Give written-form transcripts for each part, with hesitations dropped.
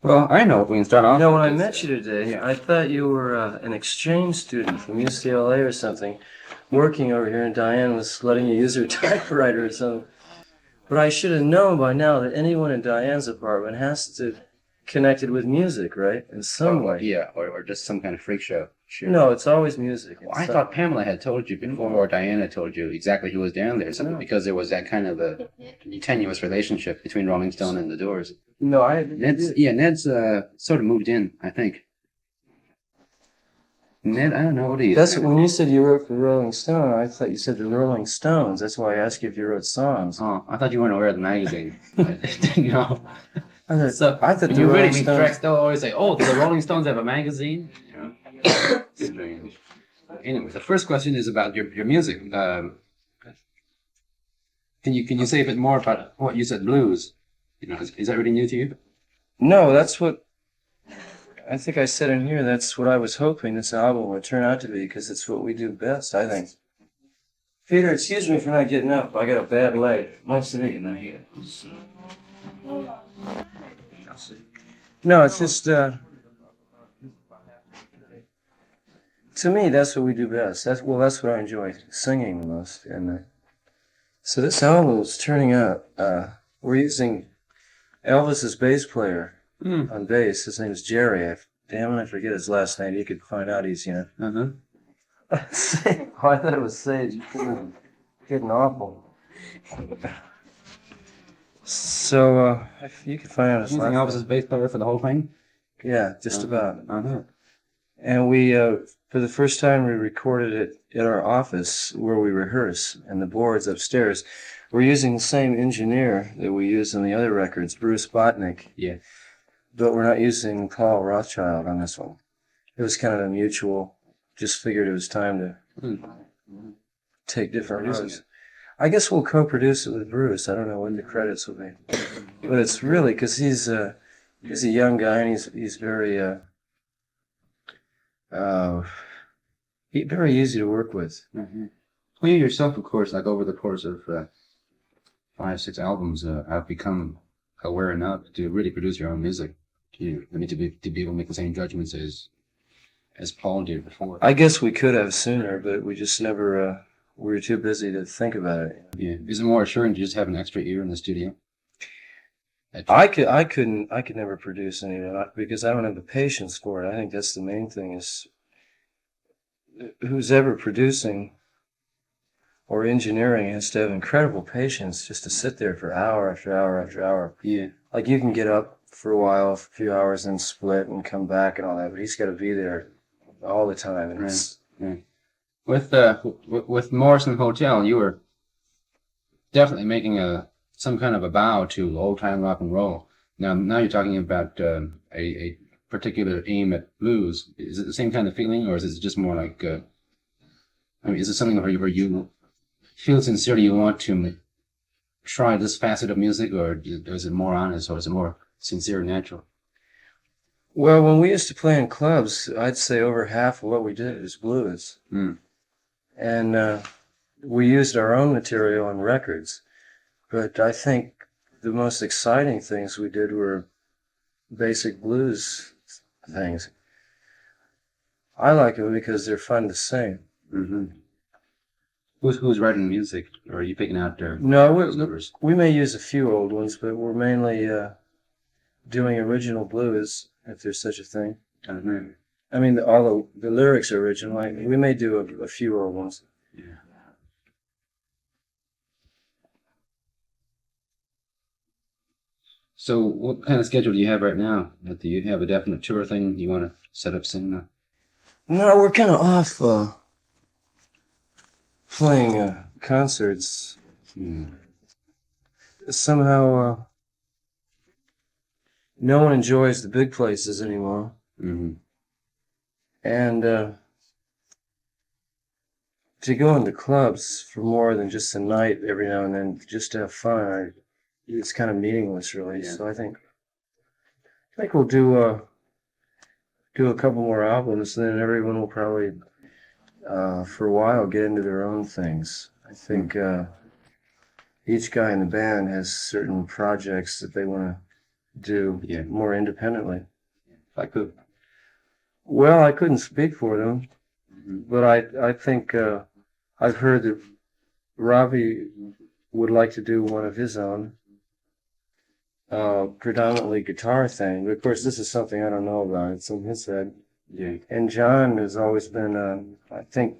Well, I know we can start off. You know, when I met you today, I thought you were an exchange student from UCLA or something, working over here, and Diane was letting you use her typewriter or something. But I should have known by now that anyone in Diane's apartment has to connected with music, right? In some way. Yeah, or just some kind of freak show. Sure. No, it's always music. Well, I thought Pamela had told you before, or Diana told you exactly who was down there, No. because there was that kind of a tenuous relationship between Rolling Stone and the Doors. No, I. Ned's sort of moved in, I think. Ned, I don't know what he is. That's when you said you wrote for Rolling Stone. I thought you said the Rolling Stones. That's why I asked you if you wrote songs. Oh, I thought you weren't aware of the magazine. You know. I thought the You really Rolling mean Stones. tracks, they'll always say, "Oh, do the Rolling Stones have a magazine?" You know? Strange. Anyway, the first question is about your music. Can you say a bit more about what you said, blues? You know, is that really new to you? No, that's what I think I said in here. That's what I was hoping this album would turn out to be, because it's what we do best, I think. Peter, excuse me for not getting up. I got a bad leg. Nice to meet you, man. No, it's just, to me, that's what we do best. That's what I enjoy singing the most. And so this album is turning out. We're using Elvis's bass player on bass. His name's Jerry. Damn it, I forget his last name. You could find out he's, you know. Oh, I thought it was Sage. Getting awful. So, if you can find out his Using last Elvis's bass player for the whole thing? Yeah, just about. Uh-huh. And we, for the first time, we recorded it at our office where we rehearse, and the boards upstairs. We're using the same engineer that we used on the other records, Bruce Botnick. Yeah. But we're not using Paul Rothschild on this one. It was kind of a mutual, just figured it was time to take different roads. I guess we'll co-produce it with Bruce. I don't know when the credits will be. But it's really, because he's a young guy, and he's very, very easy to work with. Mm-hmm. Well, you yourself, of course, like over the course of 5, 6 albums, have become aware enough to really produce your own music. I mean, to be able to make the same judgments as Paul did before. I guess we could have sooner, but we just never. We were too busy to think about it. Yeah, is it more assuring to just have an extra ear in the studio? I could never produce any of it because I don't have the patience for it. I think that's the main thing. Is who's ever producing or engineering has to have incredible patience just to sit there for hour after hour after hour. Yeah. Like you can get up for a while, a few hours, and split and come back and all that, but he's got to be there all the time. And it's, Right. With Morrison Hotel, you were definitely making some kind of a bow to old time rock and roll. Now you're talking about a particular aim at blues. Is it the same kind of feeling, or is it just more like? I mean, is it something where you feel sincerely you want to try this facet of music, or is it more honest, or is it more sincere and natural? well, when we used to play in clubs, I'd say over half of what we did was blues. Mm. And we used our own material on records. But I think the most exciting things we did were basic blues things. I like them because they're fun to sing. Mm-hmm. Who's writing the music, or are you picking out their No, numbers? we may use a few old ones, but we're mainly doing original blues, if there's such a thing. Mm-hmm. I mean, all the lyrics are original. We may do a few old ones. Yeah. So, what kind of schedule do you have right now? Do you have a definite tour thing you want to set up soon? No, we're kind of off playing concerts. Somehow, no one enjoys the big places anymore. Mm-hmm. And to go into clubs for more than just a night every now and then, just to have fun, it's kind of meaningless, really. Yeah. So I think we'll do a couple more albums, and then everyone will probably, for a while, get into their own things. I think each guy in the band has certain projects that they want to do more independently. If I could. Well, I couldn't speak for them, but I think I've heard that Ravi would like to do one of his own, predominantly guitar thing. But of course, this is something I don't know about. It's in his head. Yeah. And John has always been, I think,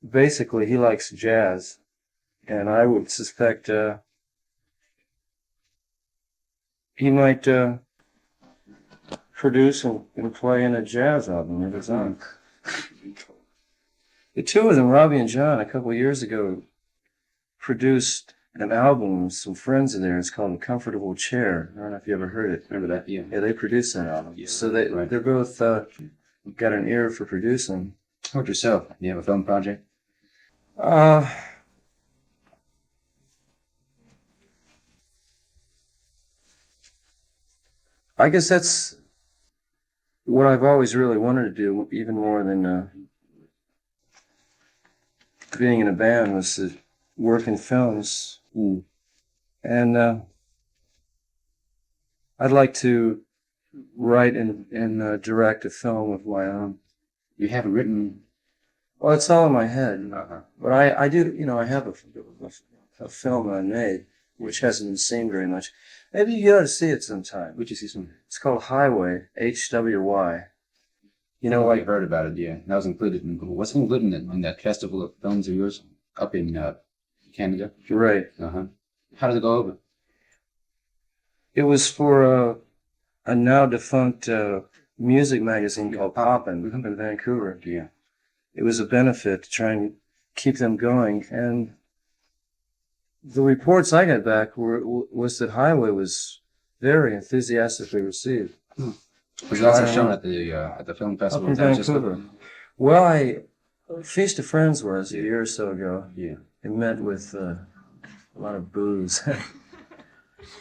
basically he likes jazz, and I would suspect he might produce and play in a jazz album of his own. The two of them, Robbie and John, a couple of years ago, produced an album with some friends of theirs called "A Comfortable Chair." I don't know if you ever heard it. Remember that? Yeah. Yeah, they produced that album. Yeah, So they're both got an ear for producing. How about yourself? Do you have a film project? I guess that's what I've always really wanted to do, even more than being in a band, was to work in films. And I'd like to write and direct a film of my own. You haven't written. Well, it's all in my head. Uh-huh. But I do, I have a film I made, which hasn't been seen very much. Maybe you ought to see it sometime. Would you see some? It's called Highway, HWY. I've heard about it. Yeah, that was included. What's included in that festival of films of yours up in Canada? Right. How did it go over? It was for a now defunct music magazine called Poppin' up in Vancouver. Yeah. It was a benefit to try and keep them going, and the reports I got back was that Highway was very enthusiastically received. Was it also shown at the film festival Up in Vancouver. Well, Feast of Friends was a year or so ago. Yeah. It met with a lot of booze.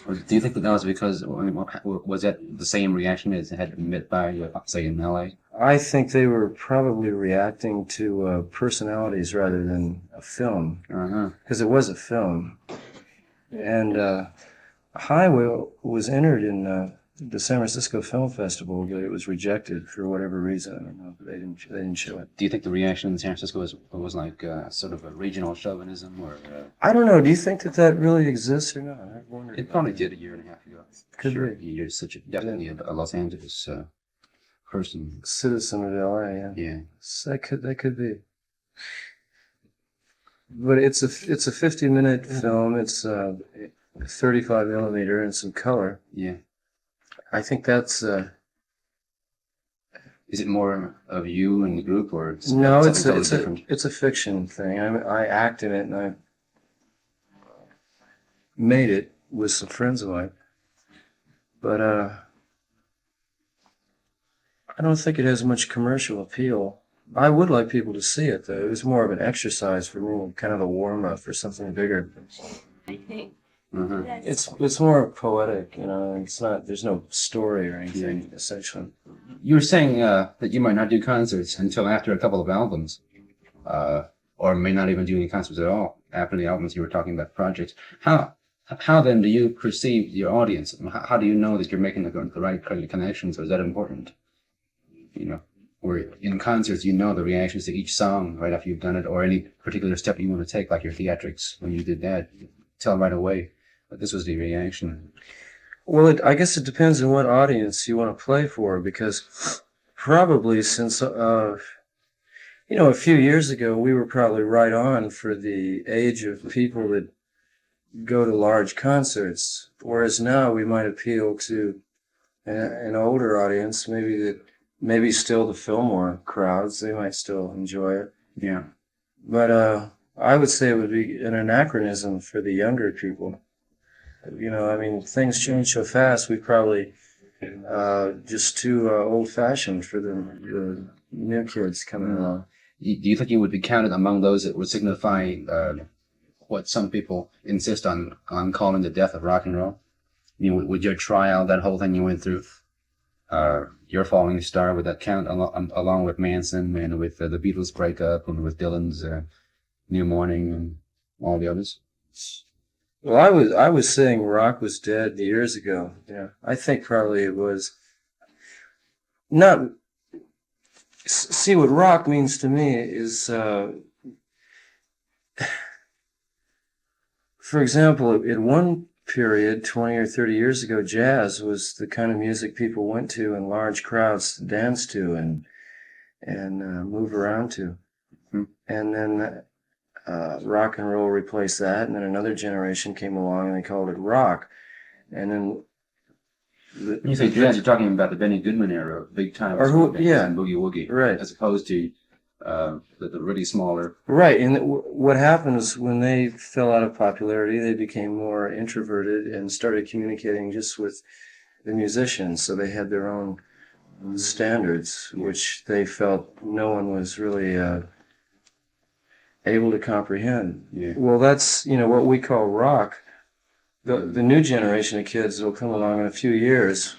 Do you think that was because, was that the same reaction as it had been met by, say, in LA? I think they were probably reacting to personalities rather than a film. Because it was a film. And Highway was entered in the San Francisco Film Festival, but it was rejected for whatever reason. I don't know, but they didn't show it. Do you think the reaction in San Francisco was like sort of a regional chauvinism, or? I don't know. Do you think that really exists or not? I've wondered. It probably did a year and a half ago. Could sure. be. You're definitely a Los Angeles person. Citizen of LA. Yeah. Yeah. So that could be. But it's a 50-minute film. It's 35 millimeter and some color. Yeah. I think that's. Is it more of you and the group, or No, it's different? It's a fiction thing. I act in it, and I made it with some friends of mine. But I don't think it has much commercial appeal. I would like people to see it, though. It was more of an exercise for me, kind of a warm-up for something bigger. I think. It's more poetic, It's not. There's no story or anything, essentially. You were saying that you might not do concerts until after a couple of albums, or may not even do any concerts at all after the albums. You were talking about projects. How then do you perceive your audience? How do you know that you're making the right kind of connections, or is that important? Or in concerts, the reactions to each song right after you've done it, or any particular step you want to take, like your theatrics when you did that, you tell right away. But this was the reaction. Well, I guess it depends on what audience you want to play for, because probably since, a few years ago, we were probably right on for the age of people that go to large concerts, whereas now we might appeal to an older audience, maybe still the Fillmore crowds. They might still enjoy it. Yeah. But I would say it would be an anachronism for the younger people. Things change so fast, we probably just too old-fashioned for the new kids coming along. Do you think you would be counted among those that would signify what some people insist on calling the death of rock and roll? Would your trial, that whole thing you went through, your falling star, would that count along with Manson and with the Beatles breakup and with Dylan's New Morning and all the others? Well, I was saying rock was dead years ago. Yeah, I think probably it was not. See, what rock means to me is, for example, in one period, 20 or 30 years ago, jazz was the kind of music people went to in large crowds to dance to and move around to. Hmm. And then rock and roll replaced that, and then another generation came along and they called it rock. And then When you say jazz, you're talking about the Benny Goodman era, big time, Or who- swing yeah. and boogie woogie, Right. as opposed to the really smaller. Right, and what happened is when they fell out of popularity, they became more introverted and started communicating just with the musicians. So they had their own standards, which they felt no one was really able to comprehend. Yeah. Well, that's what we call rock. The new generation of kids that will come along in a few years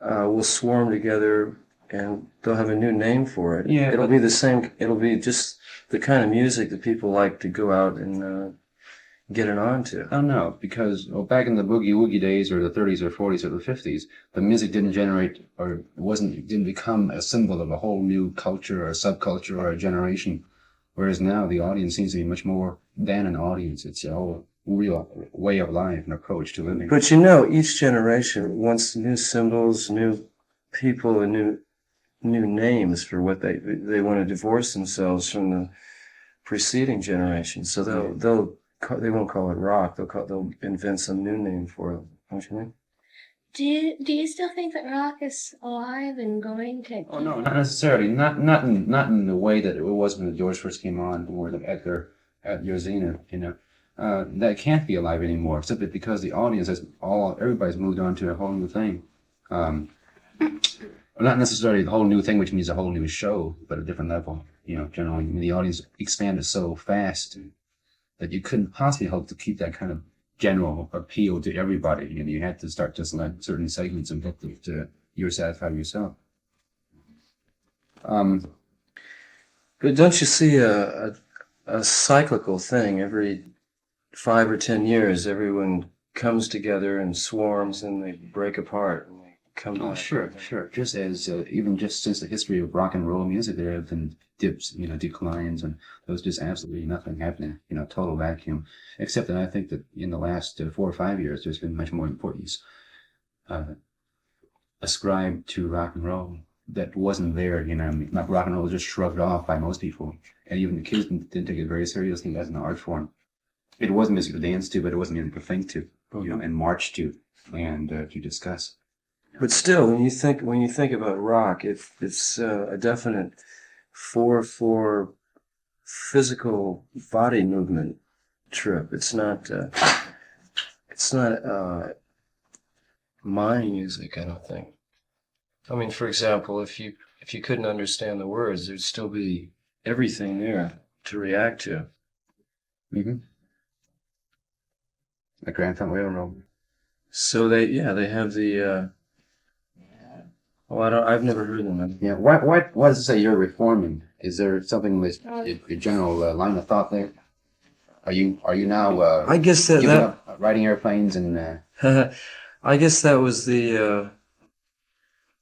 will swarm together and they'll have a new name for it. Yeah, It'll but- be the same. It'll be just the kind of music that people like to go out and get it on to. I don't know, because back in the boogie woogie days, or the 30s or 40s or the 50s, the music didn't generate, or didn't become a symbol of a whole new culture or subculture or a generation. Whereas now the audience seems to be much more than an audience. It's a whole real way of life and approach to living. But each generation wants new symbols, new people, and new names for what they want to divorce themselves from the preceding generation. So they won't call it rock. They'll invent some new name for it. Don't you think? Do you still think that rock is alive and going to? Oh no, not necessarily. Not in the way that it was when the Doors first came on, or at your zenith. That can't be alive anymore, simply because the audience everybody's moved on to a whole new thing. Not necessarily the whole new thing, which means a whole new show, but a different level. Generally, the audience expanded so fast that you couldn't possibly hope to keep that kind of general appeal to everybody. You had to start to select certain segments and hope that you're satisfied with yourself. But don't you see a cyclical thing? Every 5 or 10 years, everyone comes together and swarms, and they break apart and they come Oh, back. sure. Just as even just since the history of rock and roll music, there have been dips, declines, and there was just absolutely nothing happening, total vacuum. Except that I think that in the last 4 or 5 years, there's been much more importance ascribed to rock and roll that wasn't there. Like rock and roll was just shrugged off by most people, and even the kids didn't take it very seriously as an art form. It was music to dance to, but it wasn't music to think to, and march to, and to discuss. But still, when you think about rock, it's a definite 4/4 physical body movement trip. It's not mind music, I don't think. I mean, for example, if you couldn't understand the words, there'd still be everything there to react to. Mm-hmm. The Grand Funk Railroad. So they have the. I've never heard them. Yeah. Why does it say you're reforming? Is there something with your general line of thought there? Are you now I guess giving up riding airplanes and? I guess that was the.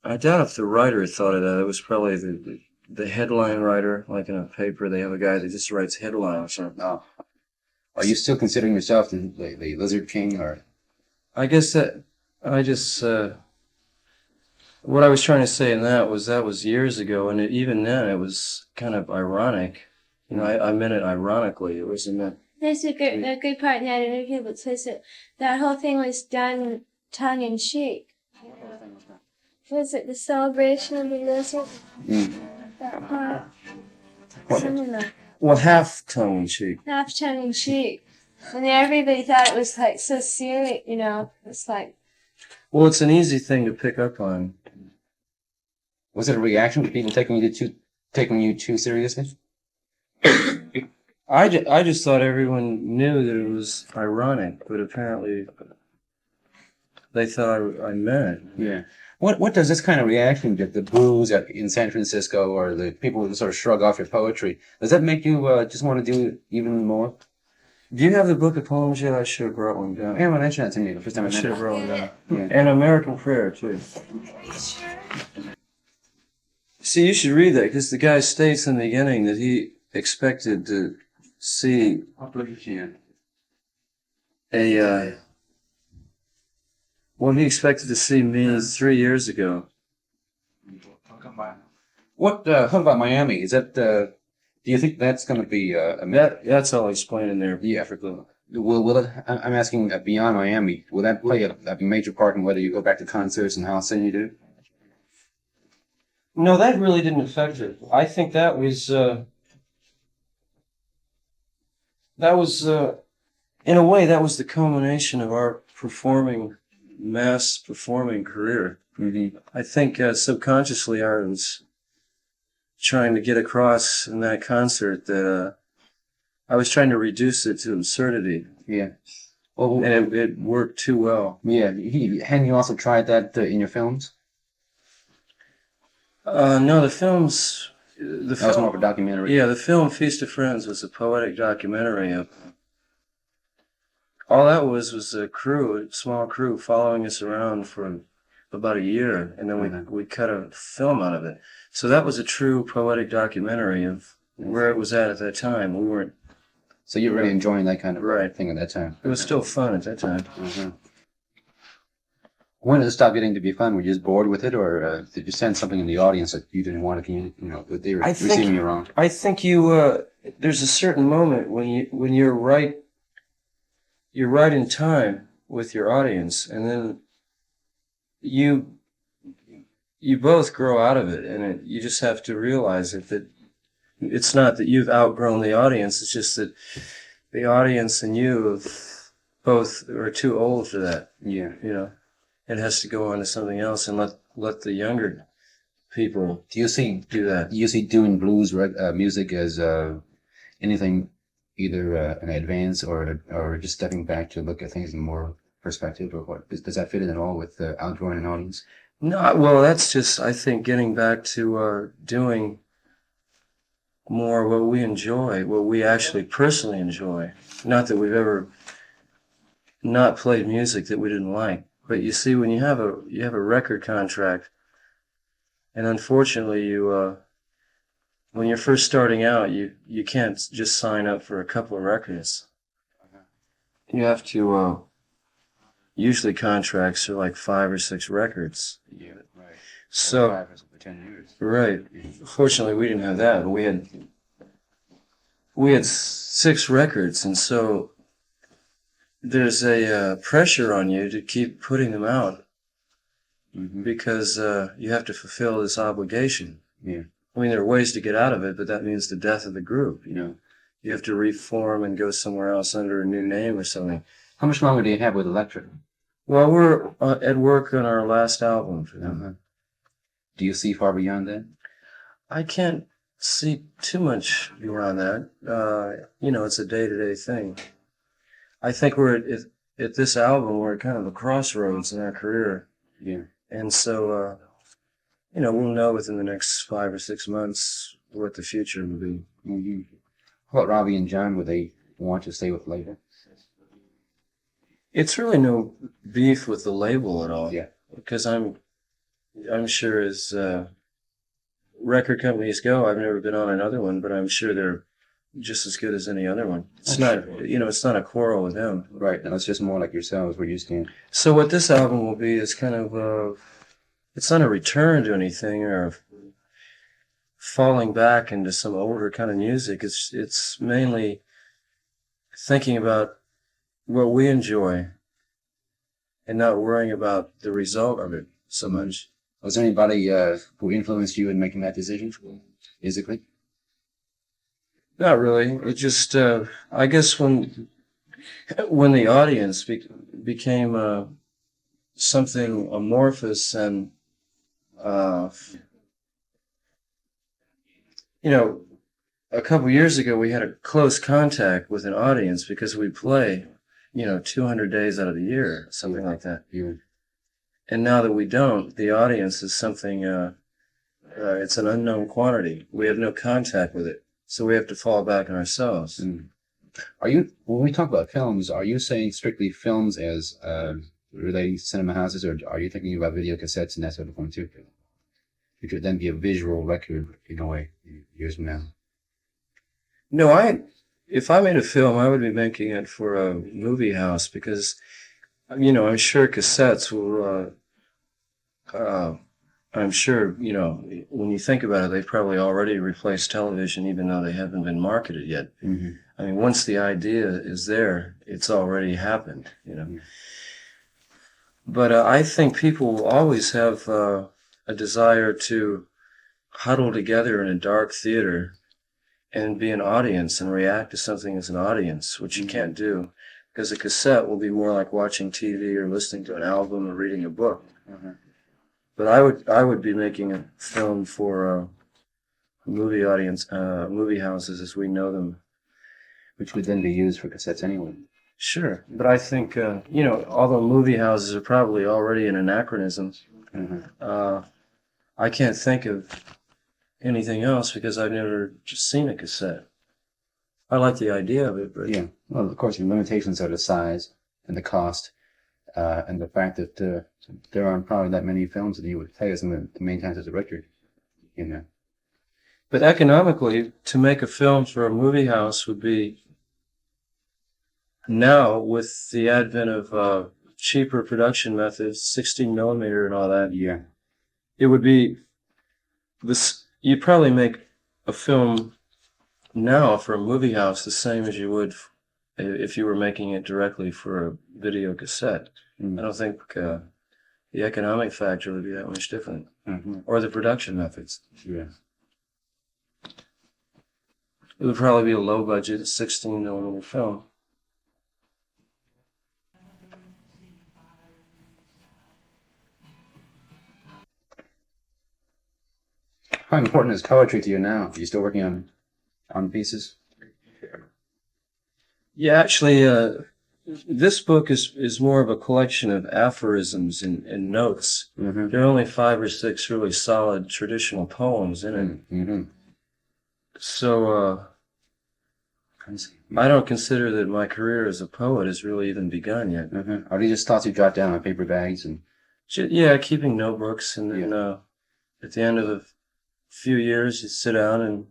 I doubt if the writer thought of that. It was probably the headline writer, like in a paper. They have a guy that just writes headlines. No. Are you still considering yourself the Lizard King, or? I guess that I just. What I was trying to say in that was years ago, and even then it was kind of ironic. I meant it ironically. It wasn't meant. There's a good part in that interview that says that whole thing was done tongue in cheek. Was it the celebration of the lizard? That part? Something like Well, half tongue in cheek. half tongue in cheek. And everybody thought it was like so serious, It's like. Well, it's an easy thing to pick up on. Was it a reaction to people taking you too seriously? I just thought everyone knew that it was ironic, but apparently they thought I meant it. Yeah. What does this kind of reaction to the blues in San Francisco, or the people who sort of shrug off your poetry, does that make you just want to do it even more? Do you have the book of poems yet? I should have brought one down. Yeah, well, mention that to me the first time I I met should have you. brought one down. Yeah. And American Prayer, too. See, you should read that, because the guy states in the beginning that he expected to see well, he expected to see me 3 years ago. What about Miami? Is that, do you think that's going to be a That's all explained in there. Yeah, Africa. Will it? I'm asking beyond Miami. Will that play a major part in whether you go back to concerts and how often you do? No, that really didn't affect it. I think that was in a way, that was the culmination of our mass performing career. Mm-hmm. I think subconsciously I was trying to get across in that concert that I was trying to reduce it to absurdity. Yeah. Well, and it worked too well. Yeah. Hadn't you also tried that in your films? No, the films. That was more of a documentary. Yeah, the film Feast of Friends was a poetic documentary of. All that was a small crew, following us around for about a year, and then we cut a film out of it. So that was a true poetic documentary of where it was at that time. We weren't. So you were really enjoying that kind of thing at that time. It was still fun at that time. Mm-hmm. When did it stop getting to be fun? Were you just bored with it, or did you sense something in the audience that you didn't want to communicate? You know, that they were receiving you wrong. I think there's a certain moment when you're right in time with your audience, and then you both grow out of it, and you just have to realize that it's not that you've outgrown the audience. It's just that the audience and you both are too old for that. Yeah. You know. It has to go on to something else, and let the younger people do that. Do you see doing blues music as anything, either an advance or just stepping back to look at things in more perspective, or what? Does that fit in at all with outgrowing an audience? No, well, that's just, I think, getting back to doing more what we enjoy, what we actually personally enjoy. Not that we've ever not played music that we didn't like. But you see, when you have a record contract, and unfortunately when you're first starting out, you can't just sign up for a couple of records. You have to usually contracts are like 5 or 6 records. Yeah, right. So 5 or 10 years. Right. Fortunately, we didn't have that, but we had 6 records, and so there's a pressure on you to keep putting them out, because you have to fulfill this obligation. Yeah. I mean, there are ways to get out of it, but that means the death of the group. You know, you have to reform and go somewhere else under a new name or something. How much longer do you have with Electric? Well, we're at work on our last album for them. Do you see far beyond that? I can't see too much beyond that. You know, it's a day-to-day thing. I think we're at this album, we're at kind of a crossroads in our career. Yeah. And so, you know, we'll know within the next 5 or 6 months what the future will be. Mm-hmm. How about Robbie and John? Would they want to stay with the label? It's really no beef with the label at all. Yeah. Because I'm sure as record companies go, I've never been on another one, but I'm sure they're just as good as any other one. It's not, you know, it's not a quarrel with them. Right. No, it's just more like yourselves, where you stand. So what this album will be is kind of, it's not a return to anything or falling back into some older kind of music. It's mainly thinking about what we enjoy and not worrying about the result of it so much. Was there anybody who influenced you in making that decision, physically? Not really. It just, I guess when the audience became something amorphous and, you know, a couple years ago we had a close contact with an audience because we play, you know, 200 days out of the year, something like that. Yeah. And now that we don't, the audience is something, it's an unknown quantity. We have no contact with it. So we have to fall back on ourselves. Mm. Are you, when we talk about films, are you saying strictly films as relating to cinema houses, or are you thinking about video cassettes and that sort of thing too? It could then be a visual record in a way, years from now. No, if I made a film, I would be making it for a movie house because, you know, I'm sure cassettes will, I'm sure, you know, when you think about it, they've probably already replaced television, even though they haven't been marketed yet. Mm-hmm. I mean, once the idea is there, it's already happened, you know. Yeah. But I think people will always have a desire to huddle together in a dark theater and be an audience and react to something as an audience, which you can't do because a cassette will be more like watching TV or listening to an album or reading a book. Uh-huh. But I would be making a film for movie audience, movie houses as we know them. Which would then be used for cassettes anyway. Sure, but I think you know, although movie houses are probably already an anachronism, I can't think of anything else because I've never just seen a cassette. I like the idea of it, but Yeah. Well, of course, the limitations are the size and the cost, and the fact that there aren't probably that many films that you would play as the main times as a record. You know. But economically, to make a film for a movie house would be, now with the advent of cheaper production methods, 16 millimeter and all that, Yeah. it would be this. You'd probably make a film now for a movie house the same as you would if you were making it directly for a video cassette. Mm. I don't think the economic factor would be that much different, Mm-hmm. or the production methods. Yeah. It would probably be a low budget 16 millimeter film. How important is poetry to you now? Are you still working on pieces? Yeah, actually, this book is more of a collection of aphorisms and notes. Mm-hmm. There are only 5 or 6 really solid traditional poems in it. Mm-hmm. So I don't consider that my career as a poet has really even begun yet. Mm-hmm. Are these just thoughts you jot down on paper bags and? Yeah, keeping notebooks, and then at the end of a few years, you sit down and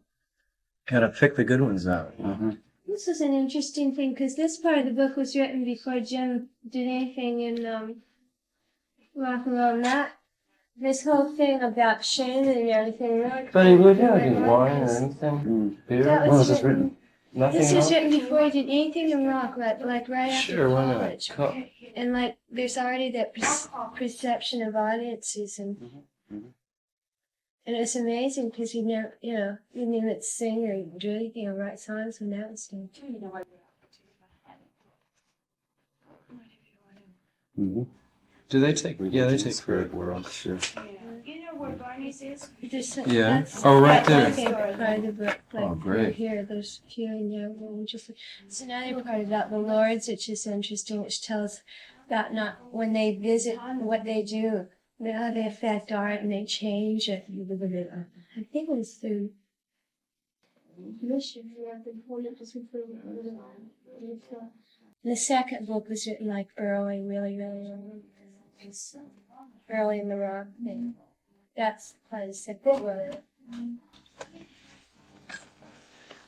kind of pick the good ones out. Mm-hmm. This was an interesting thing because this part of the book was written before Jim did anything in rock and roll. Not this whole thing about Shannon and everything. Really But he would have any wine or anything? Beer? That When was was this written? Nothing This was else? written before he did anything in rock, like right after Sure, why not? college. And like, there's already that perception of audiences, and it's amazing because he never, didn't even sing or do anything or write songs when that was done. Mm-hmm. Do they take? Yeah, they take Spirit World. Sure. You know where Barney's is? Yeah. Oh, right there. My favorite part of the book. Like, Oh, great. Here, there's here and there. It's another part about the Lords, which is interesting, which tells about not when they visit, what they do, how they affect art and they change it. I think it was through mission. The second book was written like early, really early in the rock thing. That's why I said that.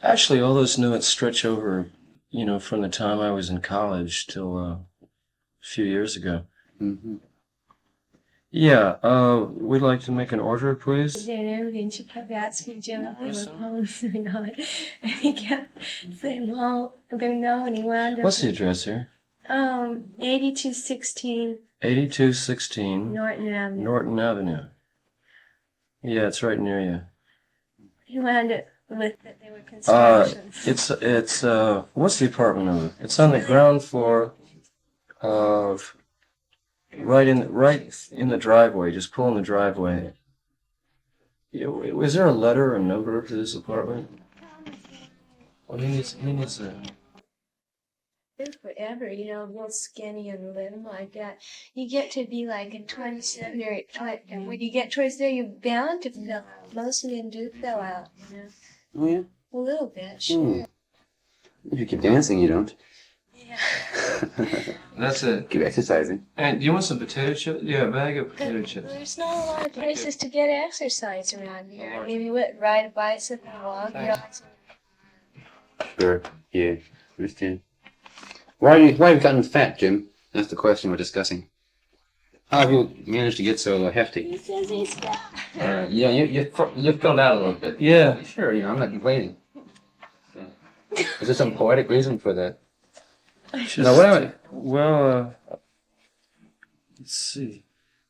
Actually, all those notes stretch over, from the time I was in college till a few years ago. Mm-hmm. Yeah, we'd like to make an order, please. And she kept asking Jim if they were poems or not. And he kept saying, well, they're no, and he wound up. What's the address here? 8216 8216 Norton Avenue. Norton Avenue. Yeah, it's right near you. He wound up with that they were constructions. It's what's the apartment number? It's on the ground floor of right in the driveway. Just pull in the driveway. Was there a letter or number to this apartment? Well, he needs a. Forever, real skinny and little like that. You get to be like in 27 or 20, and when you get towards there, you're bound to fill out. Most of them do fill out, Oh, yeah? A little bit, sure. If you keep dancing, you don't. Yeah. That's it. Keep exercising. And do you want some potato chips? Yeah, a bag of potato chips. There's not a lot of places to get exercise around here. Maybe you would ride a bicycle, walk. You know, Sure. Yeah. Understand. Why have you gotten fat, Jim? That's the question we're discussing. How have you managed to get so hefty? he says he's fat. Yeah, you filled out a little bit. Yeah. Sure, I'm not complaining. Is there some poetic reason for that? Let's see.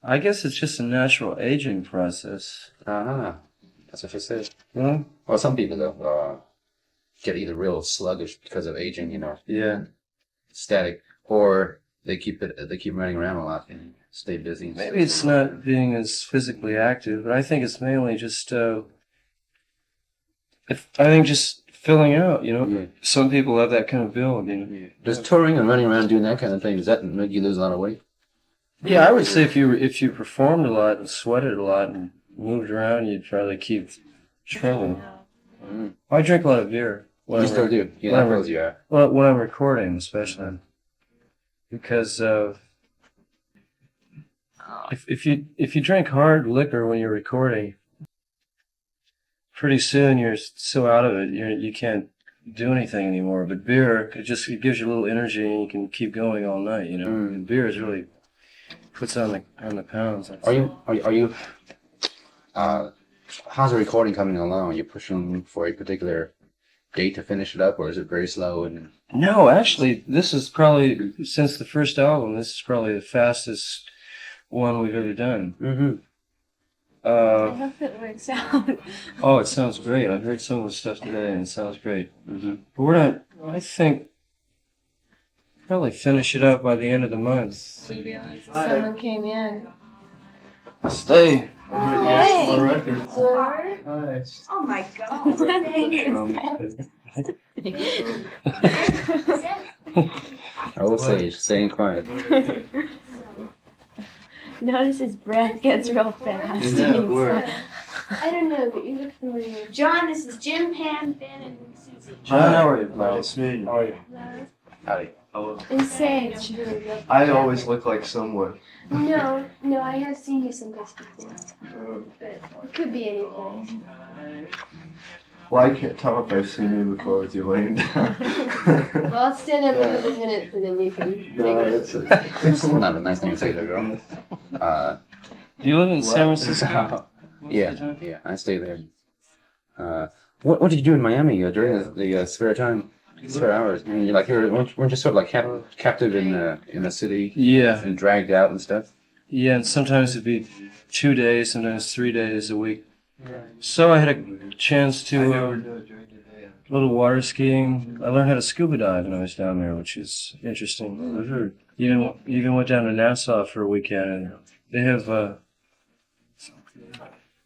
I guess it's just a natural aging process. That's what she says. Well, some people though get either real sluggish because of aging, Yeah. static, or they keep running around a lot and stay busy. Maybe it's not being as physically active, but I think it's mainly just, just filling out, Yeah. Some people have that kind of build, Does touring and running around doing that kind of thing, does that make you lose a lot of weight? Yeah, I would say if you performed a lot and sweated a lot and moved around, you'd probably keep trimming. I drink a lot of beer. You still do. Yeah, I suppose you are. Well, when I'm recording, especially, because if you drink hard liquor when you're recording, pretty soon you're so out of it you can't do anything anymore. But beer, it gives you a little energy and you can keep going all night. And beer is really puts on the pounds. Are you? How's the recording coming along? Are you pushing for a particular date to finish it up, or is it very slow? And No, actually, this is probably, since the first album, this is probably the fastest one we've ever done. I hope it works out. Oh, it sounds great. I've heard some of the stuff today, and it sounds great. But we're not, I think, probably finish it up by the end of the month. Someone came in. Stay. Hey. On record. Sir? Hi. Oh my God. I will say, staying quiet. Notice his breath gets real fast. I don't know, but you look familiar. John, this is Jim, Pam, Ben, and Susie. John, how are you? Nice meeting you. How are you? Howdy. And Sage. I always look like someone. No, I have seen you someplace before. But it could be anything. Well, I can't tell if I've seen you before with you laying down. Well, I'll stand up a couple minutes and then you can take it. It's not a nice thing to say to a girl. Do you live in San Francisco? Yeah, I stay there. What did you do in Miami during the spare time? Spare hours. I mean, weren't you sort of like captive in the city? Yeah. And dragged out and stuff? Yeah, and sometimes it'd be 2 days, sometimes 3 days a week. So I had a chance to a little water skiing. I learned how to scuba dive when I was down there, which is interesting. Even went down to Nassau for a weekend, and they have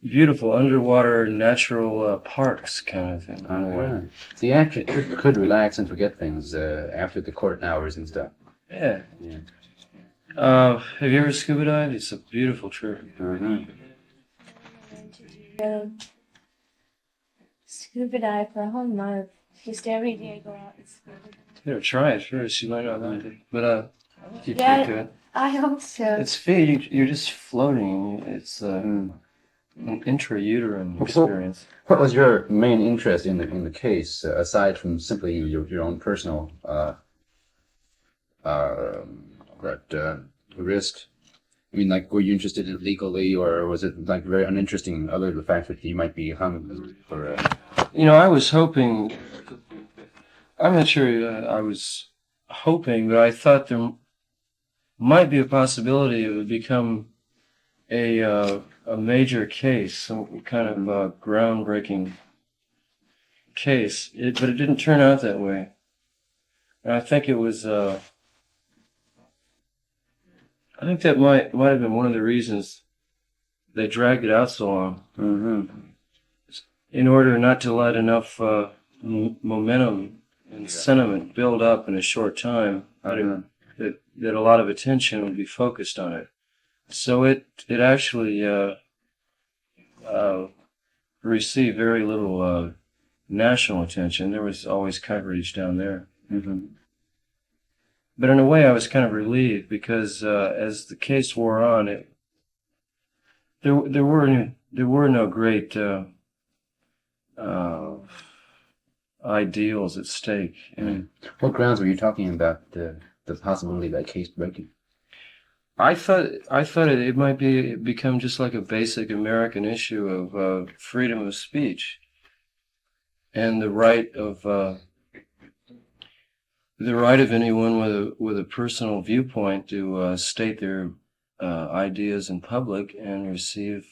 beautiful underwater natural parks kind of thing. Right. So you actually could relax and forget things after the court hours and stuff. Yeah. Have you ever scuba dived? It's a beautiful trip. Scuba dive for a whole month. Just every day go out and scuba. You know, try it first. You might not like it, but you Yeah. can do it. I hope so. It's free. You're just floating. It's an intrauterine experience. What was your main interest in the case, aside from simply your own personal risk? I mean, like, were you interested in it legally, or was it like very uninteresting, other than the fact that you might be hung for? I was hoping. I'm not sure. I was hoping, but I thought there might be a possibility it would become a major case, some kind of groundbreaking case. But it didn't turn out that way. And I think it was. I think that might have been one of the reasons they dragged it out so long. In order not to let enough momentum and sentiment build up in a short time, that a lot of attention would be focused on it. So it actually received very little national attention. There was always coverage down there. Mm-hmm. But in a way, I was kind of relieved because as the case wore on, there were no great ideals at stake. And What grounds were you talking about the possibility of that case breaking? I thought it might become just like a basic American issue of freedom of speech and the right of anyone with a personal viewpoint to state their ideas in public and receive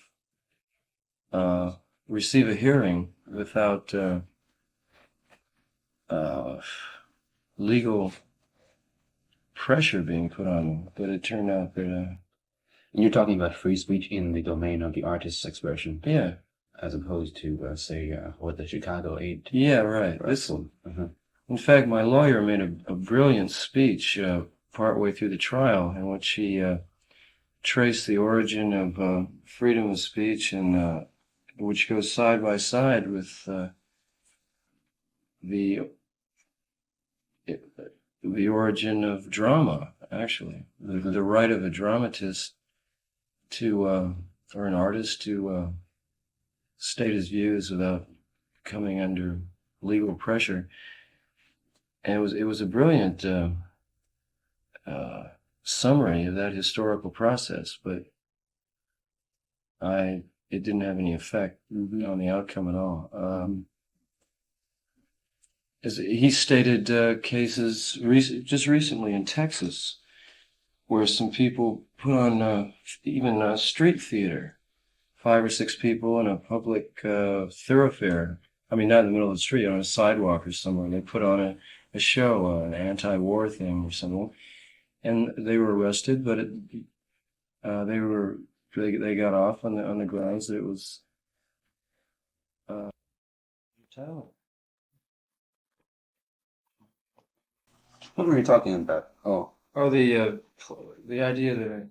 a hearing without legal pressure being put on them. But it turned out that And you're talking about free speech in the domain of the artist's expression, yeah, as opposed to, say, what the Chicago 8. yeah, right. Uh-huh. In fact, my lawyer made a brilliant speech partway through the trial in which he traced the origin of freedom of speech, and which goes side by side with the origin of drama, actually. The right of a dramatist to, or an artist to state his views without coming under legal pressure. And it was a brilliant summary of that historical process, but it didn't have any effect on the outcome at all. As he stated cases just recently in Texas where some people put on even street theater, 5 or 6 people in a public thoroughfare. I mean, not in the middle of the street, on a sidewalk or somewhere. They put on a show, an anti-war thing or something, and they were arrested. But they got off on the grounds that it was brutality. What were you talking about? Oh, The idea that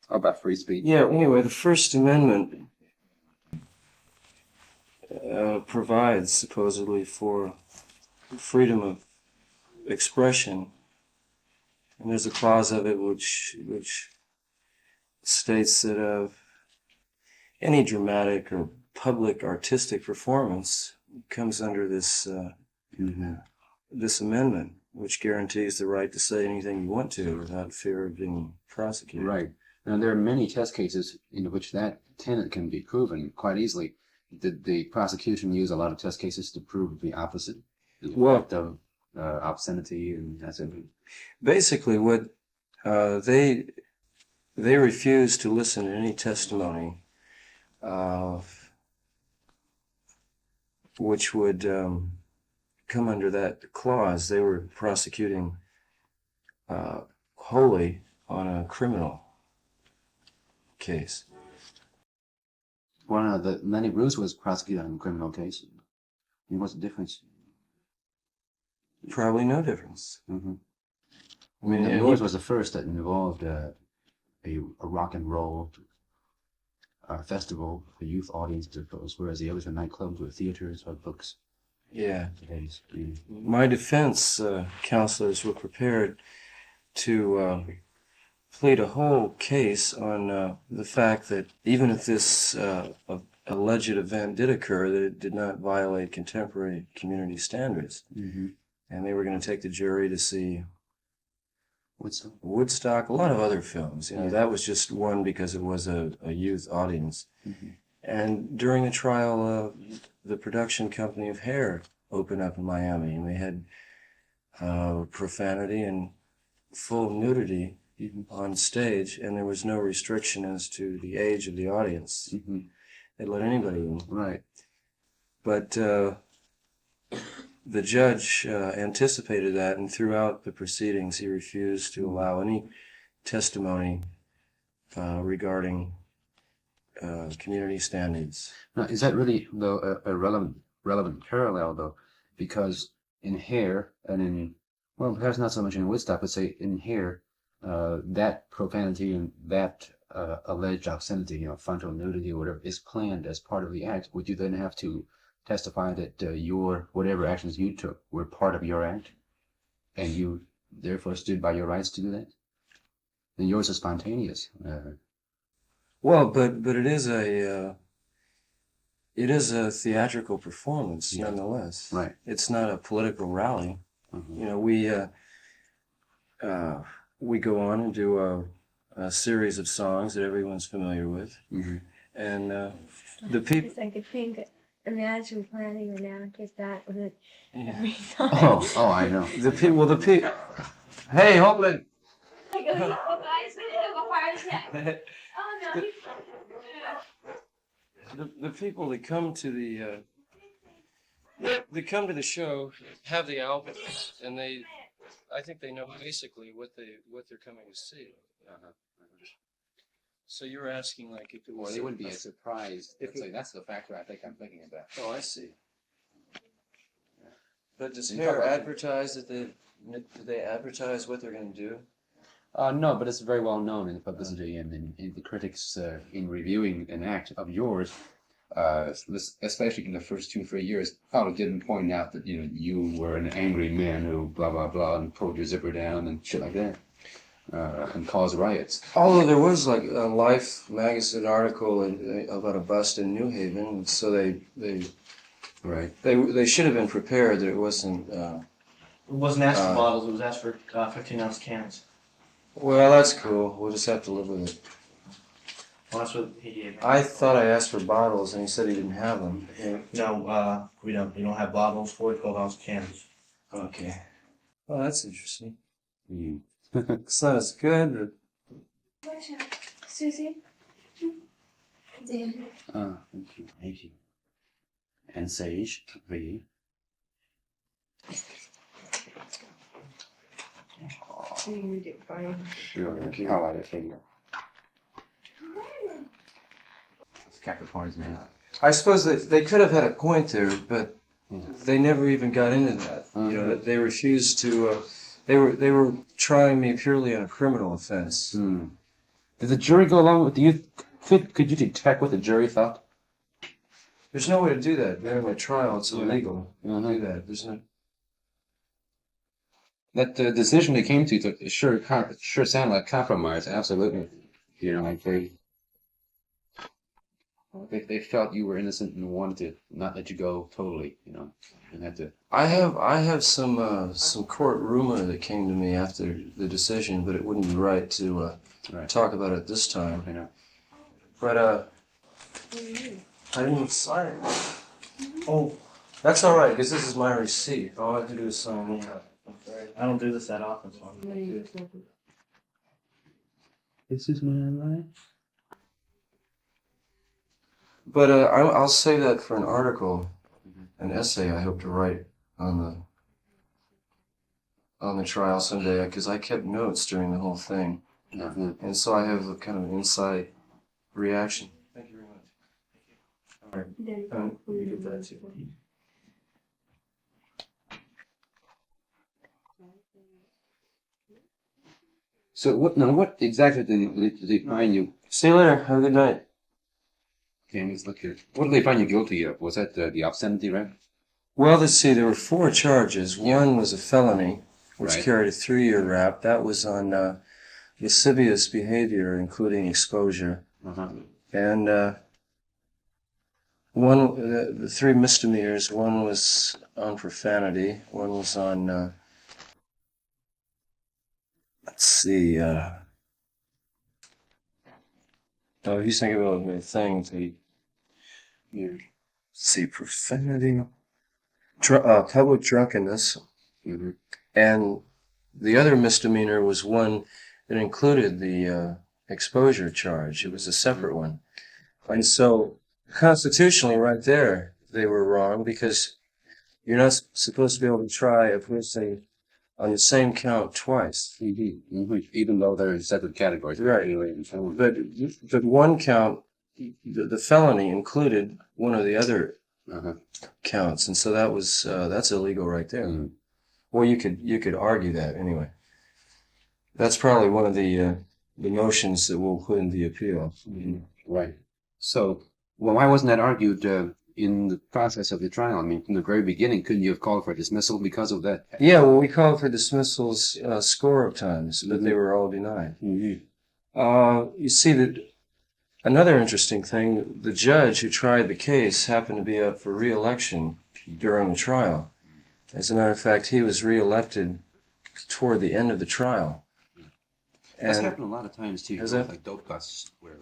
about free speech. yeah. Anyway, the First Amendment provides supposedly for freedom of expression, and there's a clause of it which states that any dramatic or public artistic performance comes under this this amendment, which guarantees the right to say anything you want to without fear of being prosecuted. Right. Now, there are many test cases in which that tenet can be proven quite easily. Did the prosecution use a lot of test cases to prove the opposite? The effect of obscenity and that sort of thing? Basically, what they refused to listen to any testimony which would come under that clause. They were prosecuting wholly on a criminal case. Well, Lenny Bruce was prosecuted on a criminal case. What's the difference? Probably no difference. Mm-hmm. I mean, the Bruce was the first that involved a rock and roll festival for youth audience, I suppose, whereas the others were nightclubs or theaters or books. Yeah. Today's. My defense counselors were prepared to plead a whole case on the fact that even if this alleged event did occur, that it did not violate contemporary community standards. Mm-hmm. And they were going to take the jury to see Woodstock, a lot of other films. You know, that was just one because it was a youth audience. Mm-hmm. And during the trial, the production company of Hair opened up in Miami, and they had profanity and full nudity on stage, and there was no restriction as to the age of the audience. Mm-hmm. They let anybody in. Right. But the judge anticipated that, and throughout the proceedings, he refused to allow any testimony regarding community standards. Now, is that really, though, a relevant parallel, though? Because in Hair and in, well, perhaps not so much in Woodstock, but say in Hair, that profanity and that alleged obscenity, frontal nudity or whatever, is planned as part of the act. Would you then have to testify that your whatever actions you took were part of your act, and you therefore stood by your rights to do that, then yours is spontaneous. Well, but it is a theatrical performance nonetheless. Right. It's not a political rally. Mhm. You know, we go on and do a series of songs that everyone's familiar with, Mhm. and the people. I could think, imagine planning an act with that with it Yeah. every time. Oh, I know. The people. The people. Hey, hold it. I go, no, guys, we didn't have a heart attack. Oh, no. The people that come to the show have the album, and I think they know basically what they're coming to see. So you were asking like if it was. Well, it would be a surprise. If it- That's the factor I think I'm thinking about. Oh, I see. But does You Hair talk about- advertise do they advertise what they're going to do? No, but it's very well known in the publicity and in the critics in reviewing an act of yours, especially in the first 2-3 years. Probably didn't point out that you were an angry man who blah blah blah and pulled your zipper down and shit like that, and caused riots. Although there was like a Life magazine article about a bust in New Haven, so Right. they should have been prepared that it wasn't. It wasn't asked for bottles, it was asked for 15-ounce cans. Well, that's cool. We'll just have to live with it. Well, that's what he gave me. I thought I asked for bottles, and he said he didn't have them. No, we don't. We don't have bottles, 12-ounce cans. Okay. Well, that's interesting. Mm. It's not as good, Susie? Yeah. Thank you. Thank you. And Sage, V. Sure. How about it, Katie? It's Capricorn's man. I suppose that they could have had a point there, but they never even got into that. They refused to. They were trying me purely on a criminal offense. Hmm. Did the jury go along with? Could you detect what the jury thought? There's no way to do that during a trial. It's illegal to Uh-huh. do that. There's no. That decision they came to it sure sounded like compromise. Absolutely. Like they felt you were innocent and wanted to not let you go totally. And had to. I have some court rumor that came to me after the decision, but it wouldn't be right to Right. talk about it this time. You know. But I didn't sign it. Oh, that's all right because this is my receipt. All I have to do is sign it. I don't do this that often, so I'm gonna do it. This is my life. But I'll save that for an article, an essay I hope to write on the trial someday because I kept notes during the whole thing, and so I have a kind of an inside reaction. Thank you very much. All right, you get that too. So what exactly did they find you? See you later. Have a good night. Okay, let's look here. What did they find you guilty of? Was that the obscenity, right? Well, let's see. There were 4 charges. One was a felony, which Right. carried a 3-year rap. That was on lascivious behavior, including exposure. Uh-huh. And the 3 misdemeanors. One was on profanity. One was on. Let's see. Oh, he's thinking about the things. Let's see, profanity, public drunkenness, Mm-hmm. and the other misdemeanor was one that included the exposure charge. It was a separate one, and so constitutionally, right there, they were wrong because you're not supposed to be able to try a person on the same count twice. Mm-hmm. Mm-hmm. Even though they're in separate categories. Right. Anyway, and so on. But one count, the felony included one of the other Uh-huh. counts, and so that's illegal right there. Mm. Well, you could argue that anyway. That's probably one of the motions that we'll put in the appeal. Right. So, well, why wasn't that argued in the process of the trial? I mean, from the very beginning, couldn't you have called for dismissal because of that? Yeah, well, we called for dismissals a score of times, but they were all denied. You see that another interesting thing, the judge who tried the case happened to be up for re-election during the trial. As a matter of fact, he was re-elected toward the end of the trial. That's happened a lot of times too. Has that? Like dope busts, where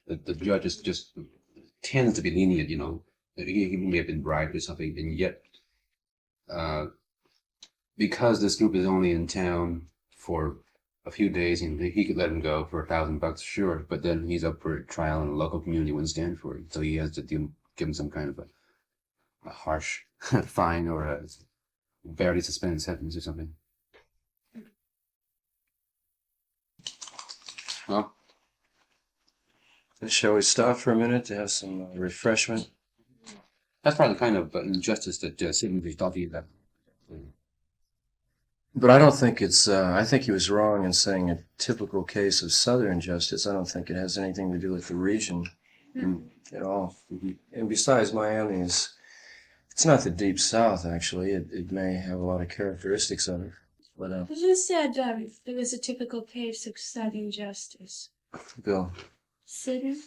the judge is just tends to be lenient. You know, he may have been bribed or something, and yet, because this group is only in town for a few days, and he could let him go for $1,000, sure. But then he's up for a trial, and the local community wouldn't stand for it, so he has to give him some kind of a harsh fine or a barely suspended sentence or something. Well, Shall we stop for a minute to have some refreshment? that's probably the kind of injustice that Sidney was talking about. But I don't think it's, I think he was wrong in saying a typical case of Southern justice. I don't think it has anything to do with the region at all. And besides, Miami it's not the deep South, actually. It may have a lot of characteristics of it. But, Who said it was a typical case of Southern justice? Bill. Sidney?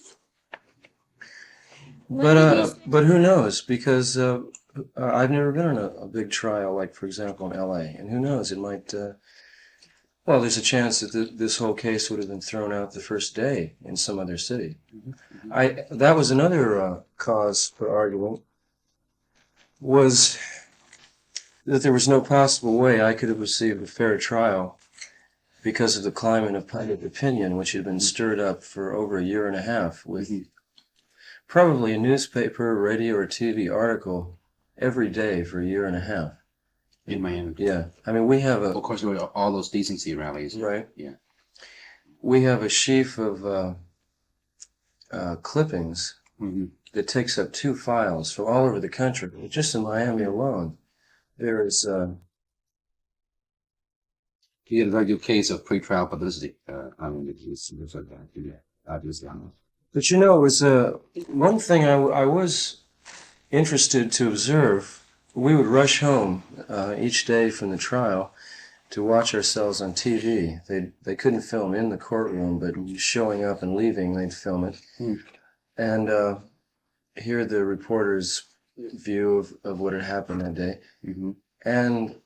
But who knows? Because I've never been in a big trial, like, for example, in L.A. And who knows? It might, well, there's a chance that this whole case would have been thrown out the first day in some other city. That was another cause for argument, was that there was no possible way I could have received a fair trial because of the climate of public opinion, which had been stirred up for over a year and a half with probably a newspaper, radio, or TV article every day for a year and a half. In Miami. Yeah. I mean, we have Of course, there were all those decency rallies. Right. Yeah. We have a sheaf of clippings that takes up 2 files from all over the country. Just in Miami alone, there is... He had a very good case of pre-trial publicity. I mean, it's like that. Yeah, obviously. But you know, it was one thing I was interested to observe. We would rush home each day from the trial to watch ourselves on TV. They couldn't film in the courtroom, but showing up and leaving, they'd film it. And hear the reporter's view of what had happened that day. And